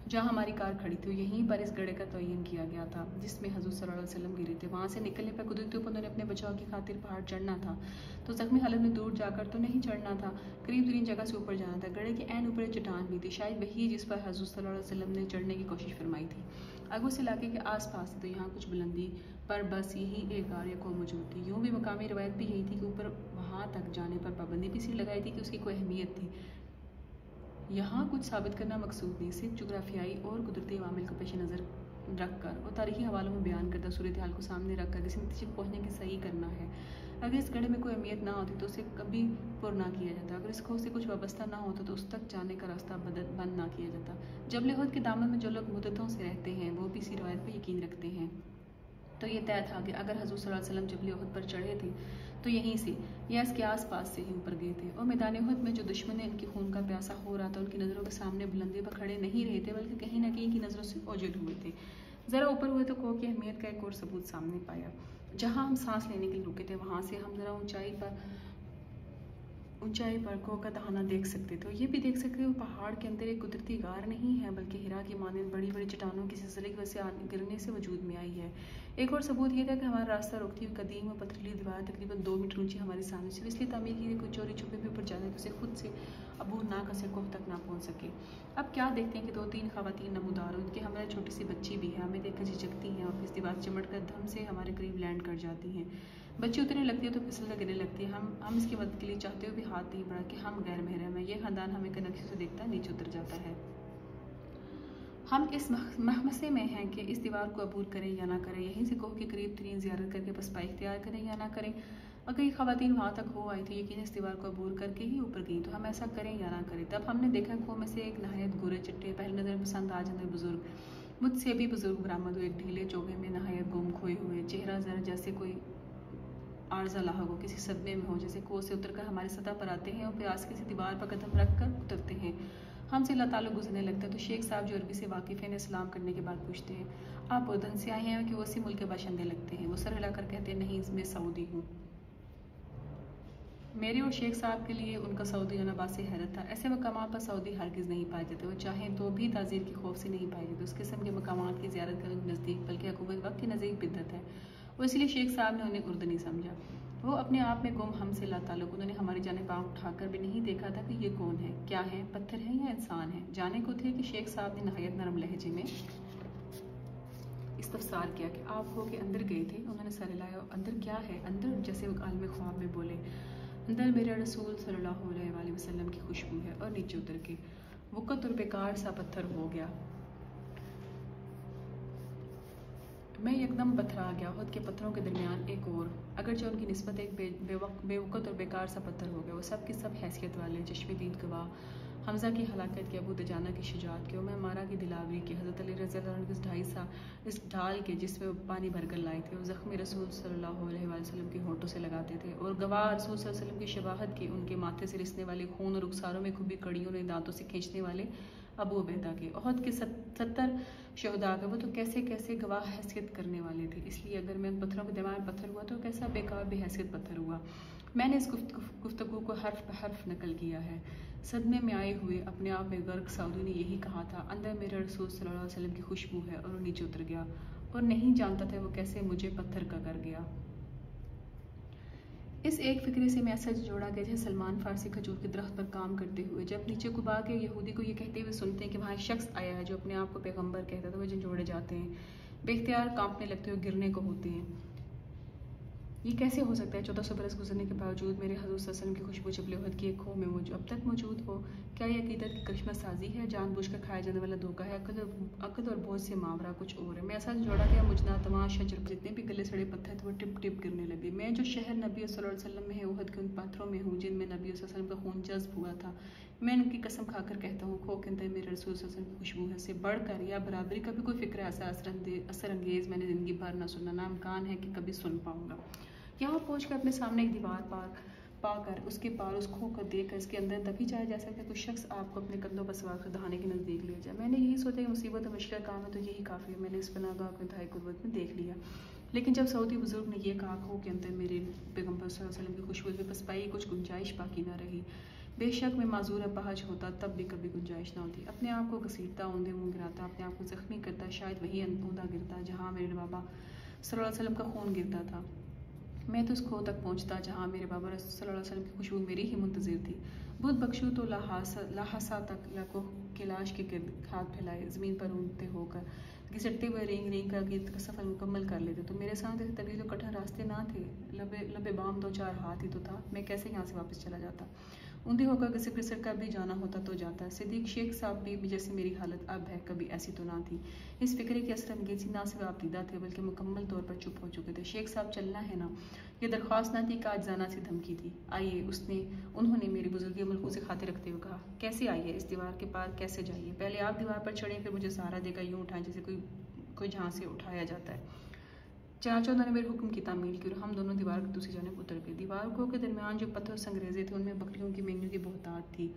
जहाँ हमारी कार खड़ी थी। यहीं पर इस गड़े का तयन किया गया था जिसमें हज़ूर सल्लल्लाहु अलैहि वसल्लम गिरे थे। वहाँ से निकलने पर कुदरती उन्होंने अपने बचाव की खातिर पहाड़ चढ़ना था, तो ज़ख्मी हालत में दूर जाकर तो नहीं चढ़ना था, करीब तरीन जगह से ऊपर जाना था। गड़े के ऐन ऊपर चट्टान भी थी, शायद वही जिस पर हज़ूर सल्लल्लाहु अलैहि वसल्लम ने चढ़ने की कोशिश फरमाई थी। अगर उस इलाके के आसपास थी तो यहाँ कुछ बुलंदी पर बस यही एक गार या कौम मौजूद थी। यूँ भी मकामी रवायत भी यही थी कि ऊपर वहाँ तक जाने पर पाबंदी भी इसलिए लगाई थी कि उसकी कोई अहमियत थी। यहाँ कुछ साबित करना मकसूद नहीं, सिर्फ जोग्राफियाई और कुदरती अवामिल को पेश नज़र रखकर और तारीखी हवालों में बयान करता सूरत हाल को सामने रखकर किसी नतीजे को पहुँचने की सही करना है। अगर इस गढ़े में कोई अहमियत ना होती तो उसे कभी पुर ना किया जाता। अगर इस खौफ से कुछ वाबस्ता ना होता तो उस तक जाने का रास्ता बंद ना किया जाता। जबल उहद के दामन में जो लोग मुद्दतों से रहते हैं वो भी इसी रवायत पर यकीन रखते हैं। तो ये तय था कि अगर हज़ूर सल्लल्लाहु अलैहि वसल्लम जबल उहद पर चढ़े थे तो यहीं से या इसके आसपास से ही ऊपर गए थे। और मैदान उहद में जो दुश्मन इनकी खून का प्यासा हो रहा था, उनकी नज़रों के सामने बुलंदी पर खड़े नहीं रहे थे, बल्कि कहीं ना कहीं की नज़रों से ओझल हुए थे। ज़रा ऊपर हुए तो खो की अहमियत का एक और सबूत सामने पाया। जहाँ हम सांस लेने के लिए रुके थे, वहाँ से हम ज़रा ऊंचाई पर खो का दहाना देख सकते थे। ये भी देख सकते थे पहाड़ के अंदर एक कुदरती गार नहीं है, बल्कि हिरा की मानंद बड़ी बड़ी चट्टानों की सिलसिले की वजह से गिरने से वजूद में आई है। एक और सबूत ये था कि हमारा रास्ता रोकती हुई कदीम और पथरीली दीवार तकरीबन 2 मीटर ऊंची हमारे सामने सिर्फ इसलिए तामीर की थी कोई चोरी छुपे भी ऊपर जाने तो उसे खुद से अबूर ना कर सके, कोह तक ना पहुँच सके। अब क्या देखते हैं कि 2-3 खवातीन नमूदार, उनके हमारे छोटी सी बच्ची भी है, हमें देखकर झिझकती हैं और इस दीवार चिमट कर धम से हमारे करीब लैंड कर जाती हैं। बच्ची उतरने लगती है तो फिसल कर गिरने लगती है। हम इसकी मदद के लिए चाहते हुए भी हाथ नहीं बढ़ा कि हम गैर महरम है, ये खानदान हमें कनक्शी से देखता नीचे उतर जाता है। हम इस महमसे में हैं कि इस दीवार को अबूर करें या ना करें, यहीं से कोह के करीब तरीन ज़ियारत करके पसपा इख्तियार करें या ना करें। अगर ये ख़वातीन वहाँ तक हो आई तो यकीन इस दीवार को अबूर करके ही ऊपर गई, तो हम ऐसा करें या ना करें। तब हमने देखा खो में से एक नहायत गोरे चिट्टे पहले नज़र पसंद आज अंदर बुजुर्ग, मुझसे भी बुजुर्ग बरामद हुए, एक ढीले चोगे में नहायत गुम खोए हुए, चेहरा जरा जैसे कोई आर्जा लाहक हो, किसी सदमे में हो, जैसे कोह से उतरकर हमारी सतह पर आते हैं और प्यास किसी दीवार पर कदम रख कर उतरते हैं। हमसे अल्लाह ताल्लुक गुजरने लगता है तो शेख साहब जो अरबी से वाकिफ़ हैं सलाम करने के बाद पूछते हैं, आप उर्दन से आए हैं कि वो उसी मुल्क के बाशिंदे लगते हैं? वो सर हिलाकर कहते हैं, नहीं, मैं सऊदी हूँ। मेरे और शेख साहब के लिए उनका सऊदी होना बासे हैरत था। ऐसे मकामात पर सऊदी हरगिज़ नहीं पाए जाते, वो चाहें तो भी ताज़ीर के खौफ से नहीं पाए जाते। उस किस्म के मकामात की ज़ियारत करने नज़दीक बल्कि हुकूमत वक्त की नज़दीक बिद्दत है। वो इसलिए शेख साहब ने उन्हें उर्दनी समझा। वो अपने आप में गुम हमसे लाताल्लुक, उन्होंने हमारी जानिब आँख उठाकर भी नहीं देखा था कि ये कौन है, क्या है, पत्थर है या इंसान है। जाने को थे कि शेख साहब ने नहायत नरम लहजे में इस्तफसार किया कि आप हो के अंदर गए थे? उन्होंने सर हिलाया। अंदर क्या है? अंदर जैसे वो आलम ख्वाब में बोले, अंदर मेरे रसूल सल्लल्लाहु अलैहि वसल्लम की खुशबू है। और नीचे उतर के वक़्त और बेकार सा पत्थर हो गया। मैं एकदम पथरा गया। खुद के पत्थरों के दरमियान एक और, अगरचे उनकी निस्बत एक बेवक़्त और बेकार सा पत्थर हो गया। वो सब की सब हैसियत वाले, चश्मे-दीद गवाह, हमज़ा की हलाकत की, अबू दजाना की शुजाअत की, उमर मारा की दिलावरी की, हज़रत अली रज़ियल्लाहु अन्हु इस ढाल के जिसमें वो पानी भरकर लाए थे, वो ज़ख्मी रसूल सल्लल्लाहु अलैहि वसल्लम के होठों से लगाते थे, और गवाह रसूल सल्लल्लाहु अलैहि वसल्लम की शबाहत की, उनके माथे से रिसने वाले खून और रुखसारों में खुबी कड़ियों ने दांतों से खींचने वाले अबू उबैदा के, ओहद के 70 शहदा के, वो तो कैसे कैसे गवाह हैसियत करने वाले थे। इसलिए अगर मैं पत्थरों के दरमियान पत्थर हुआ तो कैसा बेकार बेहैसियत पत्थर हुआ। मैंने इस गुफ्तगू को हर्फ ब हर्फ नकल किया है। सदमे में आए हुए अपने आप में गर्क सऊदी ने यही कहा था, अंदर मेरे रसूल सल्लल्लाहु अलैहि वसल्लम की खुशबू है, और वो नीचे उतर गया और नहीं जानता था वो कैसे मुझे पत्थर का कर गया। इस एक फिक्रे से मैं ऐसा जोड़ा गया जैसे सलमान फारसी खजूर के दरख्त पर काम करते हुए जब नीचे कुबा के यहूदी को ये कहते हुए सुनते हैं कि वहाँ एक शख्स आया है जो अपने आप को पैगंबर कहता था, वो झंझोड़े जाते हैं, बेख्तियार कांपने लगते हुए गिरने को होते हैं। ये कैसे हो सकता है 1400 बरस गुजरने के बावजूद मेरे हज़ूर सल्लल्लाहु अलैहि वसल्लम की खुशबू जबले उहद की एक खो में अब तक मौजूद हो? क्या ये अकीदत की करिश्मा साजी है, जानबूझकर खाया जाने वाला धोखा है, अकद और बोझ से मावरा कुछ और है? मैं ऐसा जोड़ा गया मुजना तमाम शजर, जितने भी गले सड़े पत्थर थे वो टिप टिप गिरने लगे। मैं जो शहर नबी सल्लल्लाहु अलैहि वसल्लम में है, उहद के उन पत्थरों में हूँ जिनमें नबी सल्लल्लाहु अलैहि वसल्लम का खून जज्ब हुआ था। मैं उनकी कसम खाकर कहता हूँ, खो के अंदर मेरे रसूल सल्लल्लाहु अलैहि वसल्लम की खुशबू है। से बढ़कर या बराबरी का भी कोई फिक्र ऐसा असर अंगेज़ मैंने ज़िंदगी भर ना सुना, ना इम्कान है कि कभी सुन पाऊँगा। यहाँ पहुँचकर अपने सामने एक दीवार पाकर उसके पार उस खो को देखकर इसके अंदर तभी जाया जा सकता है कोई शख्स आपको अपने कंधों पर सवार कर दहाने के नज़दीक ले जाए। मैंने यही सोचा कि मुसीबत और मुश्किल काम है तो यही काफ़ी है। मैंने इस पनाहगाह को इंतहाई कुर्बत में देख लिया। लेकिन जब सऊदी बुजुर्ग ने यह कहा, खो के अंदर मेरे पैगंबर सल्लल्लाहु अलैहि वसल्लम की खुशबू में पसपाई कुछ गुंजाइश बाकी ना रही। बेशक मैं माजूर अपाहज होता तब भी कभी गुंजाइश ना होती। अपने आप को घसीटता, औंधे मुँह गिराता, अपने आप को जख्मी करता, शायद वही औंधा गिरता जहाँ मेरे बाबा सल्लल्लाहु अलैहि वसल्लम का खून गिरता था। मैं तो उस खो तक पहुँचता जहाँ मेरे बाबा सल्लल्लाहु अलैहि वसल्लम की खुशबू मेरी ही मुंतज़िर थी। बुध बख्शू तो लाहासा तक लको के लाश के गिर्द हाथ फैलाए ज़मीन पर ऊँटते होकर घिसटते हुए रेंग रेंग का गीत का सफ़र मुकम्मल कर लेते। तो मेरे साथ ऐसे तवील और कठिन रास्ते ना थे, लबे बाम 2-4 हाथ ही तो था। मैं कैसे यहाँ से वापस चला जाता? ऊँधे होकर घिसट घिसट कर भी जाना होता तो जाता। सिद्दीक शेख साहब भी जैसे मेरी हालत अब है कभी ऐसी तो ना थी। इस फिक्रे की असर अंगेज़ी ना सिर्फ आपदीदा थे बल्कि मुकम्मल तौर पर चुप हो चुके थे। शेख साहब चलना है ना, ये दरख्वास्त ना थी, काजजाना सी धमकी थी। आइए, उन्होंने मेरी बुजुर्गी मलहूज़ खातिर रखते हुए कहा। कैसे आइए? इस दीवार के पार कैसे जाइए? पहले आप दीवार पर चढ़ें, फिर मुझे सहारा देकर यूँ उठाएं जैसे कोई जहाँ से उठाया जाता है। चनाचा उन्होंने मेरे हुक्म की तामील की और हम दोनों दीवार की दूसरी जानिब उतर गए। दीवार को के दरमियान जो पत्थर संग्रेजे थे उनमें बकरियों की मेंढियों की बहुतात थी।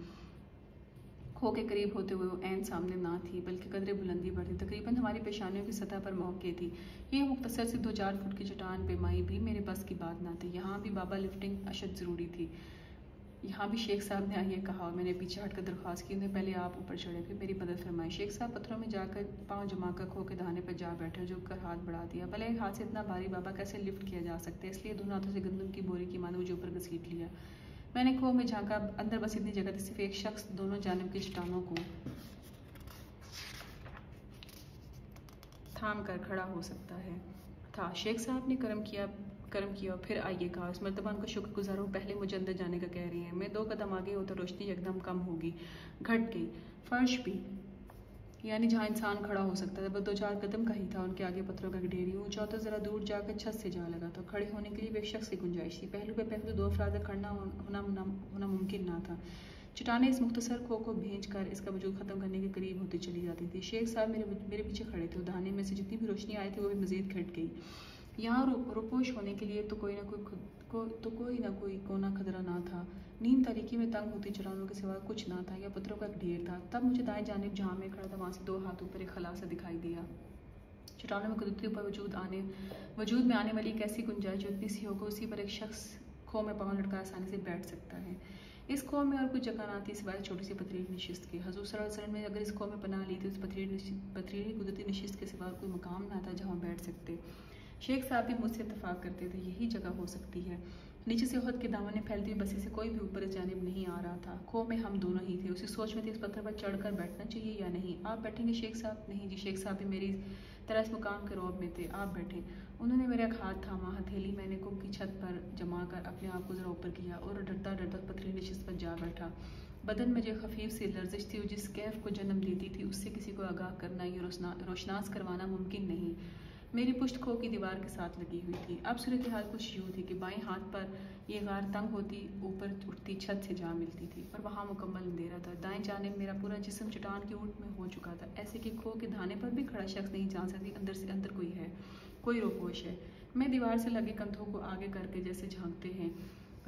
खो के करीब होते हुए वो ऐन सामने ना थी बल्कि कदरे बुलंदी पर थी, तकरीबन हमारी पेशानियों की सतह पर मौके थी। ये मुख्तसर से 2-4 फुट की चट्टान पेमाई भी मेरे बस की बात ना थी। यहाँ भी बाबा लिफ्टिंग अशद ज़रूरी थी। यहाँ भी शेख साहब ने आइए कहा, मैंने पीछे हटकर दरख्वास्त की, उन्हें पहले आप ऊपर चढ़े फिर मेरी मदद फरमाई। शेख साहब पत्थरों में जाकर पाँव जमाकर खो के दाने पर जा बैठे, झुक कर हाथ बढ़ा दिया। भले एक हाथ से इतना भारी बाबा कैसे लिफ्ट किया जा सकता है, इसलिए दोनों हाथों से गंदम की बोरी की मानो मुझे ऊपर घसीट लिया। मैंने खो में झांका, अंदर बस इतनी जगह थी सिर्फ एक शख्स दोनों जानिब की चट्टानों को थाम कर खड़ा हो सकता है था। शेख साहब ने कर्म किया और फिर आइए कहा। इस मर्तबा उनका शुक्रगुजार हूँ, पहले मुझे अंदर जाने का कह रही हैं। मैं 2 कदम आगे हो तो रोशनी एकदम कम होगी, घट गई। फर्श भी, यानी जहाँ इंसान खड़ा हो सकता था, बस 2-4 कदम का ही था। उनके आगे पत्थरों का ढेर ऊंचा तो ज़रा दूर जाकर छत से जा लगा तो खड़े होने के लिए भी एक शख्स की गुंजाइश थी। पहलू पे पहलू 2 अफराद खड़ा होना मुमकिन ना था। चट्टानें इस मुख्तसर खो को भेज कर इसका वजूद ख़त्म करने के करीब होती चली जाती थी। शेख साहब मेरे पीछे खड़े थे। दाने में से जितनी भी रोशनी आई थी वो भी मज़ीद घट गई। यहाँ रोपोश होने के लिए तो कोई ना कोई कोना खतरा ना था। नींद तारीकी में तंग होती चट्टानों के सिवा कुछ ना था या पत्थरों का एक ढेर था। तब मुझे दाएं जानिब जहाँ मैं खड़ा था वहाँ से 2 हाथ ऊपर एक खला सा दिखाई दिया। चट्टानों में कुदरती ऊपर वजूद में आने वाली एक ऐसी गुंजाइश जो इतनी सी होकर उसी पर एक शख्स खो में पाँव लटका आसानी से बैठ सकता है। इस खो में और कुछ जगह ना थी सिवाय छोटी सी पथरीली नशिस्त के। हजूर सल्लल्लाहु अलैहि वसल्लम ने अगर इस खो में पनाह ली थी, उस पथरीली कुदरती नशिस्त के सिवा कोई मकाम ना था जहाँ बैठ सकते। शेख साहब भी मुझसे इत्तफाक करते थे, यही जगह हो सकती है। नीचे से उहद के दामन में फैलती हुई बसी से कोई भी ऊपर इस जानिब नहीं आ रहा था। खो में हम दोनों ही थे। उसी सोच में थे इस पत्थर पर चढ़कर बैठना चाहिए या नहीं। आप बैठेंगे शेख साहब? नहीं जी, शेख साहब भी मेरी तरह इस मुकाम के रौब में थे। आप बैठे। उन्होंने मेरा एक हाथ थामा, हथेली मैंने कुम की छत पर जमा कर अपने आप को जरा ऊपर किया और डरता डरता पथरीली नशिस्त पर जा बैठा। बदन में जो खफीफ सी लर्जिश थी, जिस कैफ को जन्म देती थी, उससे किसी को आगाह करना या रोशनास करवाना मुमकिन नहीं। मेरी पुश्त खो की दीवार के साथ लगी हुई थी। अब सूरत हाल कुछ यूँ थी कि बाएं हाथ पर यह गार तंग होती ऊपर उठती छत से जा मिलती थी और वहाँ मुकम्मल अंधेरा था। दाएं जानिब मेरा पूरा जिस्म चट्टान की ऊँट में हो चुका था, ऐसे कि खो के धाने पर भी खड़ा शख्स नहीं जान सकती अंदर से अंदर कोई है, कोई रोपोश है। मैं दीवार से लगे कंधों को आगे करके जैसे झांकते हैं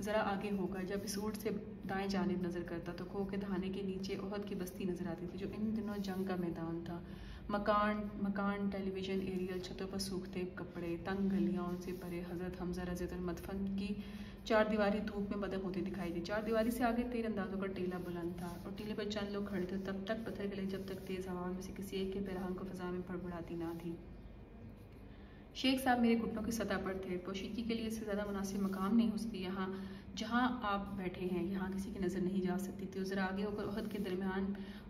ज़रा आगे होकर जब इस ऊँट से दाएं जानिब नज़र करता तो खो के धाने के नीचे उहद की बस्ती नज़र आती थी, जो इन दिनों जंग का मैदान था। मकान, टेलीविज़न, एरियल, छतों पर सूखते कपड़े, तंग गलियाँ, उनसे परे हज़रत हमज़ा रज़ियल्लाहु मदफन की 4 दीवारी धूप में बदम होती दिखाई दी। 4 दीवारी से आगे तीरंदाजों का टीला बुलंद था और टीले पर चंद लोग खड़े थे तब तक पत्थर गिरे जब तक तेज़ हवा में से किसी एक के पैराहन को फ़ज़ा में फड़फड़ाती ना थी। शेख साहब मेरे घुटनों की सतह पर थे। पोशीकी के लिए इससे ज़्यादा मुनासिब मकाम नहीं हो सकती। यहाँ जहाँ आप बैठे हैं यहाँ किसी की नज़र नहीं जा सकती थी। ज़रा आगे होकर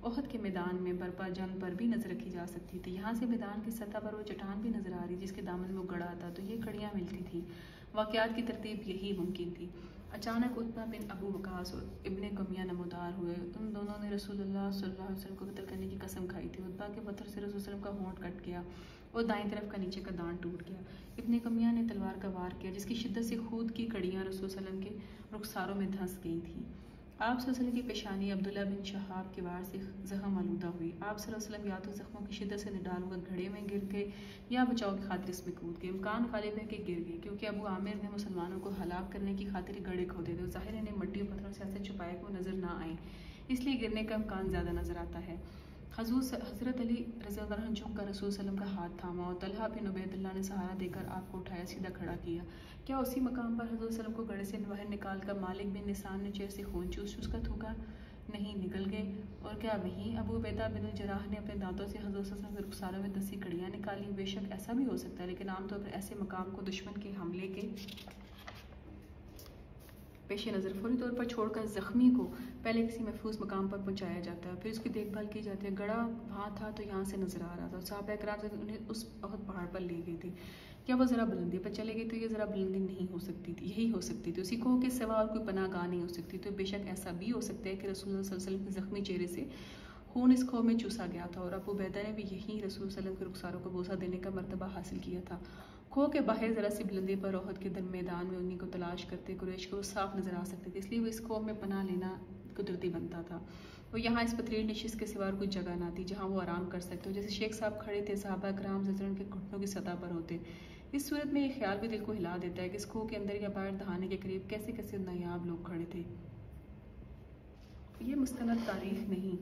उहद के मैदान में बर्पा जंग पर भी नज़र रखी जा सकती थी। यहाँ से मैदान की सतह पर वो चट्टान भी नज़र आ रही जिसके दामन में वो गड़ा था, तो ये कड़ियाँ मिलती थी। वाक़यात की तरतीब यही मुमकिन थी। अचानक उत्बा बिन अबू वक़ास और इब्ने कमिया नमोदार हुए। उन दोनों ने रसूलुल्लाह सल्लल्लाहु अलैहि वसल्लम को कत्ल करने की कसम खाई थी। उत्बा के पत्थर से रसूल सल्लल्लाहु अलैहि वसल्लम का होंठ कट गया और दाईं तरफ का नीचे का दांत टूट गया। इब्ने कमिया ने तलवार का वार किया जिसकी शिद्दत से खूद की कड़ियाँ रसूल सल्लल्लाहु अलैहि वसल्लम के रुखसारों में धंस गई थी। आप सल्लल्लाहु अलैहि वसल्लम की पेशानी अब्दुल्ला बिन शहाब के वार से जख्म आलूदा हुई। आप सल्लल्लाहु अलैहि वसल्लम या तो जख्मों की शिद्दत से निडाल होकर घड़े में गिर गए या बचाव की खातिर इसमें कूद गए। इम्कान गालिब है कि गिर गए, क्योंकि अबू आमिर ने मुसलमानों को हलाक करने की खातिर गड़े खोदे थे। ज़ाहिर है इन्हें मट्टी और पत्थरों से ऐसे छुपाए को नज़र ना आए, इसलिए गिरने का इम्कान ज़्यादा नज़र आता है। हज़रत अली रज़ियल्लाहु अन्हु झुक कर रसूल सल्लल्लाहु अलैहि वसल्लम का हाथ थामा और तलहा बिन उबैदुल्लाह ने सहारा देकर आपको उठाया, सीधा खड़ा किया। क्या उसी मकाम पर हज़रत सल्लल्लाहु अलैहि वसल्लम को गड़े से बाहर निकाल कर मालिक बिन निसान ने चेहरे से खून चूस कर थूका? नहीं, निकल गए। और क्या वहीं अबू उबैदा बिन जराह ने अपने दांतों से हज़रत सल्लल्लाहु अलैहि वसल्लम के रुखसारों में 10 कड़ियाँ निकाली? बेशक ऐसा भी हो सकता है, लेकिन आमतौर पर ऐसे मकाम को दुश्मन के हमले के पेश नज़र फौरी तौर पर छोड़कर ज़ख्मी को पहले किसी महफूज मकाम पर पहुंचाया जाता है, फिर उसकी देखभाल की जाती है। गड़ा वहाँ था तो यहाँ से नज़र आ रहा था। सहाबा किराम से उन्हें उस बहुत पहाड़ पर ले गई थी। क्या वो ज़रा बुलंदी पर चले गई? तो ये ज़रा बुलंदी नहीं हो सकती थी, यही हो सकती थी। उसी को के सिवा और कोई पनाहगाह नहीं हो सकती। तो बेशक ऐसा भी हो सकता है कि रसूल सल्लल्लाहु अलैहि वसल्लम के ज़ख्मी चेहरे से खून इस खो में चूसा गया था और अबू उबैदा ने भी यही रसूल सल्लल्लाहु अलैहि वसल्लम के रुखसारों को बोसा देने का मर्तबा हासिल किया था। खो के बाहर ज़रा सी बुलंदी पर उहद के मैदान में उन्हीं को तलाश करते कुरैश को साफ नज़र आ सकते थे, इसलिए वो इस खो में पनाह लेना कुदरती बनता था। वो यहाँ इस पथरीली नशिस्त के सिवा कोई जगह ना थी जहाँ वो आराम कर सकते हो। जैसे शेख साहब खड़े थे, सहाबा किराम ज़िक्र के घुटनों की सतह पर होते। इस सूरत में ये ख्याल भी दिल को हिला देता है कि इस खो के अंदर या बाहर दहाने के करीब कैसे कैसे नायाब लोग खड़े थे। ये मुस्तनद तारीख नहीं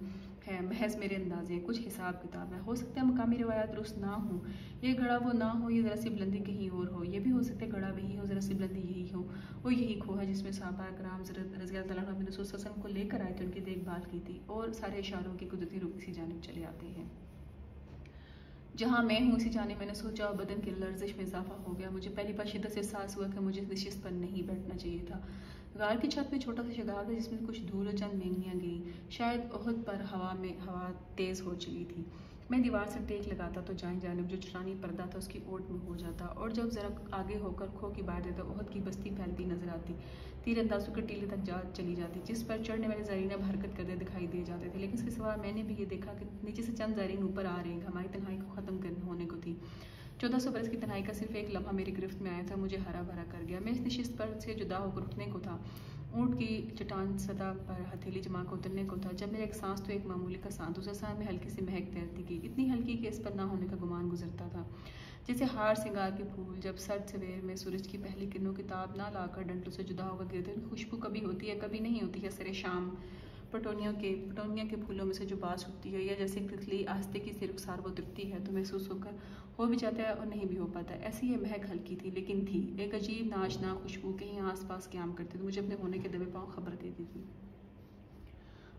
है, महज मेरे अंदाजे, कुछ हिसाब किताब है। हो सकता है मकामी रिवायात दुरुस्त ना हो, ये गड़ा वो ना हो, ये ज़रा सी बुलंदी कहीं और हो। ये भी हो सकता है गड़ा वही हो, ज़रा सी बुलंदी यही हो। वो यही खो है जिसमें सहाबा कराम रज़ी अल्लाह तआला अन्हुम रसूल सल्लल्लाहु अलैहि वसल्लम को लेकर आए थे, उनकी देखभाल की थी और सारे इशारों की कुदरती रूप इसी जानिब चले आते हैं। जहाँ मैं हूँ इसी जाने मैंने सोचा और बदन की लर्जिश में इजाफा हो गया। मुझे पहली बार शिद्दत से एहसास हुआ कि मुझे नशिस्त पर नहीं बैठना चाहिए था। गार की छत में छोटा सा शगार था जिसमें कुछ धूल और चंद मेंगनियाँ गिरी। शायद ओहद पर हवा तेज़ हो चली थी। मैं दीवार से टेक लगाता तो जाएं जानिब जो चट्टानी पर्दा था उसकी ओट में हो जाता, और जब ज़रा आगे होकर खो की बाहर देता ओहद की बस्ती फैलती नजर आती, तीर अंदाजों के टीले तक जा चली जाती, जिस पर चढ़ने वाले ज़ायरीन अब हरकत करते दिखाई दे जाते थे। लेकिन इसके सिवा मैंने भी ये देखा कि नीचे से चंद ज़ायरीन ऊपर आ रहे हैं। हमारी तन्हाई को ख़त्म करने होने को थी। 1400 बरस की तन्हाई का सिर्फ एक लम्हा मेरी गिरफ्त में आया था, मुझे हरा भरा कर गया। मैं इस नशिस्त पर से जुदा होकर उठने को था, ऊँट की चट्टान सतह पर हथेली जमा कर उतरने को था, जब मेरा एक सांस तो एक मामूली का सांस, दूसरा सांस में हल्की सी महक तैरती गई, इतनी हल्की कि इस पर ना होने का गुमान गुजरता था। जैसे हार सिंगार के फूल जब सर्द सवेर में सूरज की पहली किरणों की ताब ना लाकर डंठलों से जुदा होकर गिरते, उनकी खुशबू कभी होती है कभी नहीं होती है। सरे शाम पटोनिया के फूलों में से जो बास उठती है, या जैसे तितली आस्ते की रुखसार वो उतरती है तो महसूस होकर हो भी जाता है और नहीं भी हो पाता। ऐसी ये महक हल्की थी लेकिन थी, एक अजीब नाशना खुशबू कहीं आस पास क्याम करती थी, मुझे अपने होने के दबे पाँव खबर देती थी।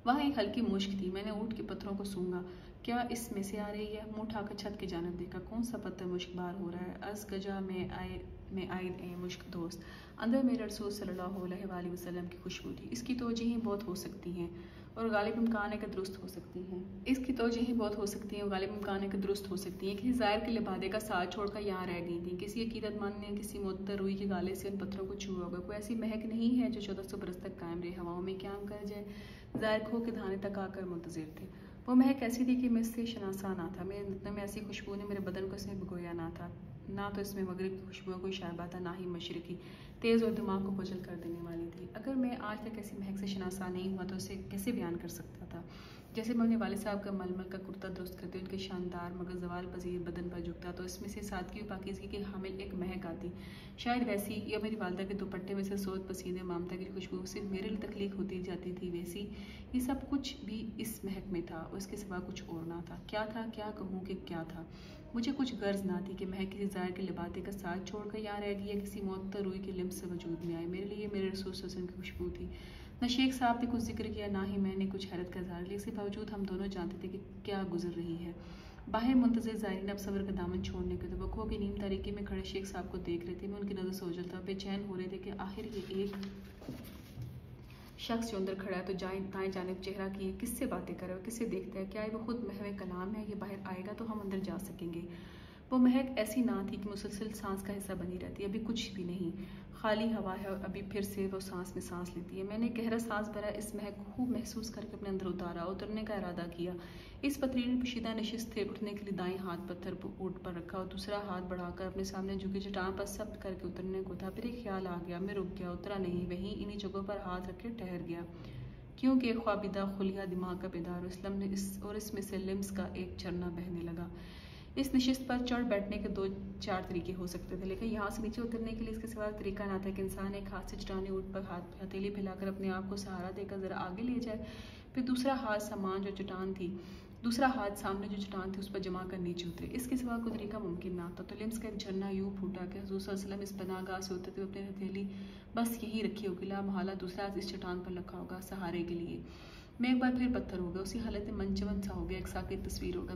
वहाँ एक हल्की मुश्क थी। मैंने ऊँट के पत्थरों को सूंघा, क्या इसमें से आ रही है? मुँह उठाकर छत की जानब देखा, कौन सा पत्थर मुश्कबार हो रहा है? अज गजा में आए मुश्क दोस्त, अंदर मेरे रसूल सल्लल्लाहु अलैहि वसल्लम की खुशबू थी। इसकी तोजीहें बहुत हो सकती हैं और गालिब इम्कान है कि दुरुस्त हो सकती हैं। इसकी तोजीहें बहुत हो सकती हैं और गालिब इम्कान है कि दुरुस्त हो सकती हैं। किसी ज़ाहिर के लिबादे का साथ छोड़कर यहाँ रह गई थी। किसी अकीदतमंद ने किसी मुअत्तर रूई के गाले से उन पत्थरों को छुआ होगा। कोई ऐसी महक नहीं है जो 1400 बरस तक कायम रहे, हवाओं में क्याम कर जाए। ज़ाहिर खो के धाने तक आकर मुंतज़िर थे। वो महक ऐसी थी कि मैं इससे शनासा ना था। मेरे नतने में ऐसी खुशबू ने मेरे बदन को इसमें भिगोया ना था। ना तो इसमें मगरिब की खुशबू कोई शायबा था, ना ही मशरिकी, तेज़ और दिमाग को खुजल कर देने वाली थी। अगर मैं आज तक ऐसी महक से शनासा नहीं हुआ तो उसे कैसे बयान कर सकता था? जैसे मैं अपने वालिद साहब का मलमल का कुर्ता दुरुस्त करते उनके शानदार मगर जवाल पजीर बदन पर झुकता तो इसमें से सादगी और पाकीज़गी की हामिल एक महक आती, शायद वैसी, या मेरी वालदा के दुपट्टे में से सोत पसीने ममता की खुशबू सिर्फ मेरे लिए तख्लीक होती जाती थी वैसी। ये सब कुछ भी इस महक में था और इसके सिवा कुछ और ना था। क्या था? क्या कहूँ कि क्या था? मुझे कुछ गर्ज ना थी कि महक किसी ज़ाहिर के लिबादे का साथ छोड़कर यहाँ रह गई या किसी मुअत्तर रूई के लिम्स से वजूद में आई। मेरे लिए मेरे रसूल सल्लल्लाहु अलैहि वसल्लम की खुशबू थी। न शेख साहब ने कुछ जिक्र किया, ना ही मैंने कुछ हैरत का इज़हार, लेकिन इसके बावजूद हम दोनों जानते थे कि क्या गुजर रही है। बाहर मुंतज़िर ज़ायरीन अब सब्र का दामन छोड़ने के तो खो की नीम तारीकी में खड़े शेख साहब को देख रहे थे। मैं उनकी नज़र से ओझल था, बेचैन हो रहे थे कि आखिर ये एक शख्स जो अंदर खड़ा है तो दाएं जानिब चेहरा किए किससे बातें कर रहा है, किससे देखता है? क्या वो खुद महवे कलाम है? ये बाहर आएगा तो हम अंदर जा सकेंगे। वो महक ऐसी ना थी कि मुसलसल सांस का हिस्सा बनी रहती, अभी कुछ भी नहीं, खाली हवा है और अभी फिर से वो सांस में सांस लेती है। मैंने गहरा सांस भरा, इस महक को खूब महसूस करके अपने अंदर उतारा, उतरने का इरादा किया। इस पथरीली पोशीदा नशिस्त थे, उठने के लिए दाएं हाथ पत्थर ऊँट पर रखा और दूसरा हाथ बढ़ाकर अपने सामने झुकी चट्टान पर सब्त करके उतरने को था। फिर एक ख्याल आ गया, मैं रुक गया, उतरा नहीं, वहीं इन्हीं जगहों पर हाथ रखे ठहर गया, क्योंकि ख्वाबिदा खुलिया दिमाग का बेदार और इसमें से लिम्स का एक झरना बहने लगा। इस नशिस्त पर चढ़ बैठने के 2-4 तरीके हो सकते थे, लेकिन यहाँ से नीचे उतरने के लिए इसके सिवा तरीका ना था कि इंसान एक हाथ से चट्टानी ऊँट पर हथेली फैलाकर अपने आप को सहारा देकर ज़रा आगे ले जाए, फिर दूसरा हाथ सामने जो चट्टान थी उस पर जमा कर नीचे उतरे। इसके सिवा कोई तरीका मुमकिन ना था। तो लिम्स का एक झरना यूँ फूटा कि हुज़ूर सल्लल्लाहु अलैहि वसल्लम इस पनाहगाह से उतरते हुए अपनी हथेली बस यहीं रखी होगी, ला महला दूसरा हाथ इस चट्टान पर रखा होगा सहारे के लिए। मैं एक बार फिर पत्थर हो गया, उसी हालत में मनचवन सा हो गया, एक साकित तस्वीर हो गया।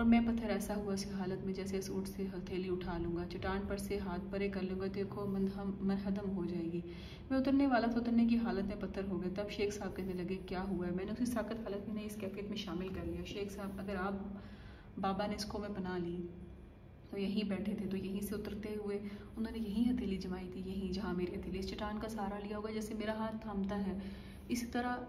मैं पत्थर ऐसा हुआ उसी हालत में जैसे इस ऊँट से हथेली उठा लूँगा, चट्टान पर से हाथ परे कर लूँगा तो देखो मनहदम हो जाएगी। मैं उतरने वाला था, उतरने की हालत में पत्थर हो गया। तब शेख साहब कहने लगे, क्या हुआ है? मैंने उसी साकत हालत में नहीं इस कैफियत में शामिल कर लिया। शेख साहब, अगर आप बाबा ने इसको में पना ली तो यहीं बैठे थे, तो यहीं से उतरते हुए उन्होंने यहीं हथेली जमाई थी, यहीं जहाँ मेरी हथेली, इस चट्टान का सहारा लिया होगा जैसे मेरा हाथ थामता है, इसी तरह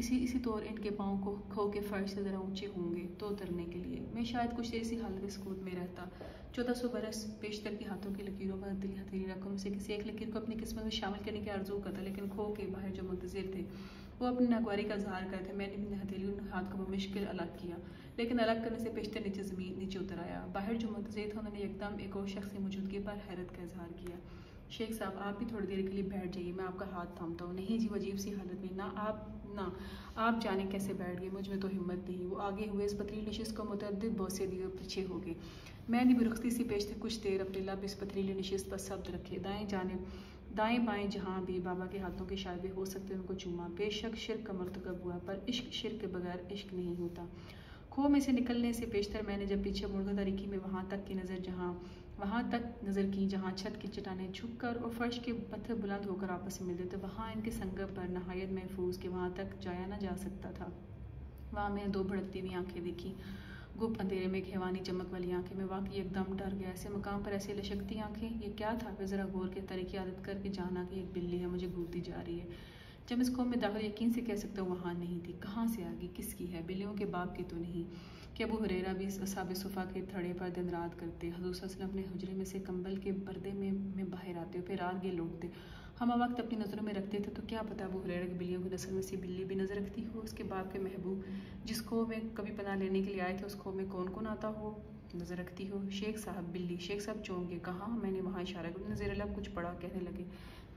इसी तौर इनके पाँव को खो के फर्श से ज़रा ऊंचे होंगे तो उतरने के लिए। मैं शायद कुछ देर इसी हालत सुकूत में रहता। 1400 बरस पेशतर की हाथों की लकीरों पर हथेली रकम से किसी एक लकीर को अपनी किस्मत में शामिल करने की आरजू करता, लेकिन खो के बाहर जो मुंतज़िर थे वो अपनी नागवारी का इज़हार करते। मैंने अपनी हथेली उन हाथ को मुश्किल अलग किया, लेकिन अलग करने से पेशतर नीचे उतर आया। बाहर जो मुंतज़िर थे उन्होंने एकदम एक और शख्स की मौजूदगी पर हैरत का इज़हार किया। शेख साहब, आप भी थोड़ी देर के लिए बैठ जाइए, मैं आपका हाथ थामता हूँ। नहीं जी, वो अजीब सी हालत में, ना आप जाने कैसे बैठ गए, मुझ में तो हिम्मत नहीं। वो आगे हुए, इस पथरीली नशिस्त को मुतअद्दिद बोसे दिए और पीछे हो गए। मैंने भी रुख्ती सी पेश थे कुछ देर अपने लब इस पथरीली नशिस्त पर सब्त रखे। दाएं जानिब दाएं बाएं जहाँ भी बाबा के हाथों के शायबे हो सकते उनको चूमा। बेशक शिर्क का मर्तकब हुआ, पर इश्क शिर्क के बगैर इश्क नहीं होता। खो में से निकलने से पेशतर मैंने जब पीछे मुड़कर तारीकी में वहाँ तक नज़र की जहाँ छत की चट्टानें झुककर और फर्श के पत्थर बुलंद होकर आपस में मिलते थे। वहाँ इनके संगम पर नहायत महफूज के वहाँ तक जाया ना जा सकता था। वहाँ मैंने दो भड़कती हुई आंखें देखी, गुप्त अंधेरे में एक हैवानी चमक वाली आंखें। मैं वाकई एकदम डर गया। ऐसे मकाम पर ऐसी लचकती आंखें, ये क्या था? फिर ज़रा गौर के तरीके आदत करके जाना कि एक बिल्ली है मुझे घूरती जा रही है। जब इस कौम में दाखिल यकीन से कह सकता हूँ वहाँ नहीं थी। कहाँ से आ गई? किसकी है? बिल्लियों के बाप की तो नहीं? कि अबू हुरैरा भी असहाब सुफ़ा के थड़े पर दिन रात करते, हुज़ूर सल्लल्लाहु अलैहि वसल्लम अपने हुजरे में से कंबल के पर्दे में बाहर आते, फिर रात गे लौटते। हम वक्त अपनी नज़रों में रखते थे, तो क्या पता अबू हुरैरा की बिल्लियों की नस्ल में से बिल्ली भी नज़र रखती हो। उसके बाप के महबूब जिस खो में कभी पनाह लेने के लिए आए थे, उस खो में कौन कौन आता हो, नज़र रखती हो। शेख साहब बिल्ली। शेख साहब चौंक गए। कहाँ? मैंने वहाँ इशारा किया। नज़ीर अल्लाह कुछ पड़ा, कहने लगे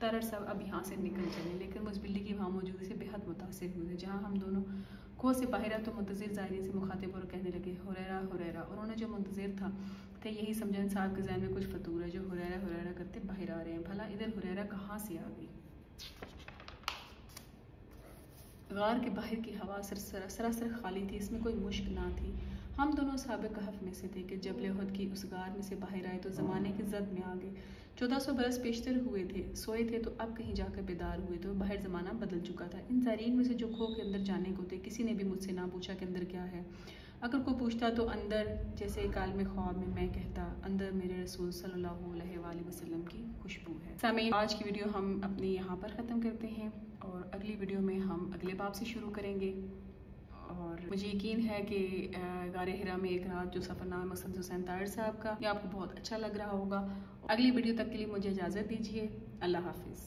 तारड़ साहब अब यहाँ से निकल चले, लेकिन उस बिल्ली की वहाँ मौजूदगी से बेहद मुतासिर हुए। जहाँ हम दोनों खो से बाहर आए तो मुंतज़िर ज़ाहिरीन से मुखातिब और कहने लगे हुरैरा हुरैरा। उन्होंने जो मुंतज़िर थे यही समझा इन साहब के ज़हन में कुछ फतूर है, जो हुरैरा हुरैरा करते बाहर आ रहे हैं। भला इधर हुरैरा कहाँ से आ गई? गार के बाहर की हवा सरासर खाली थी, इसमें कोई मुश्क ना थी। हम दोनों साहब कहफ में से थे कि जब उहद की उस गार में से बाहर आए तो ज़माने की जद में आ गए। 1400 बरस पेशतर हुए थे, सोए थे, तो अब कहीं जाकर बेदार हुए तो बाहर ज़माना बदल चुका था। इन ज़ारीन में से जो खो के अंदर जाने को थे, किसी ने भी मुझसे ना पूछा कि अंदर क्या है। अगर कोई पूछता तो अंदर, जैसे काल में ख्वाब में मैं कहता, अंदर मेरे रसूल सल्लल्लाहु अलैहि वसल्लम की खुशबू है। सामीन, आज की वीडियो हम अपनी यहाँ पर ख़त्म करते हैं और अगली वीडियो में हम अगले बाब से शुरू करेंगे। और मुझे यकीन है कि गारे हिरा में एक रात जो सफ़रनामा मुस्तफ़ा हुसैन तारड़ साहब का, ये आपको बहुत अच्छा लग रहा होगा। अगली वीडियो तक के लिए मुझे इजाज़त दीजिए। अल्लाह हाफिज़।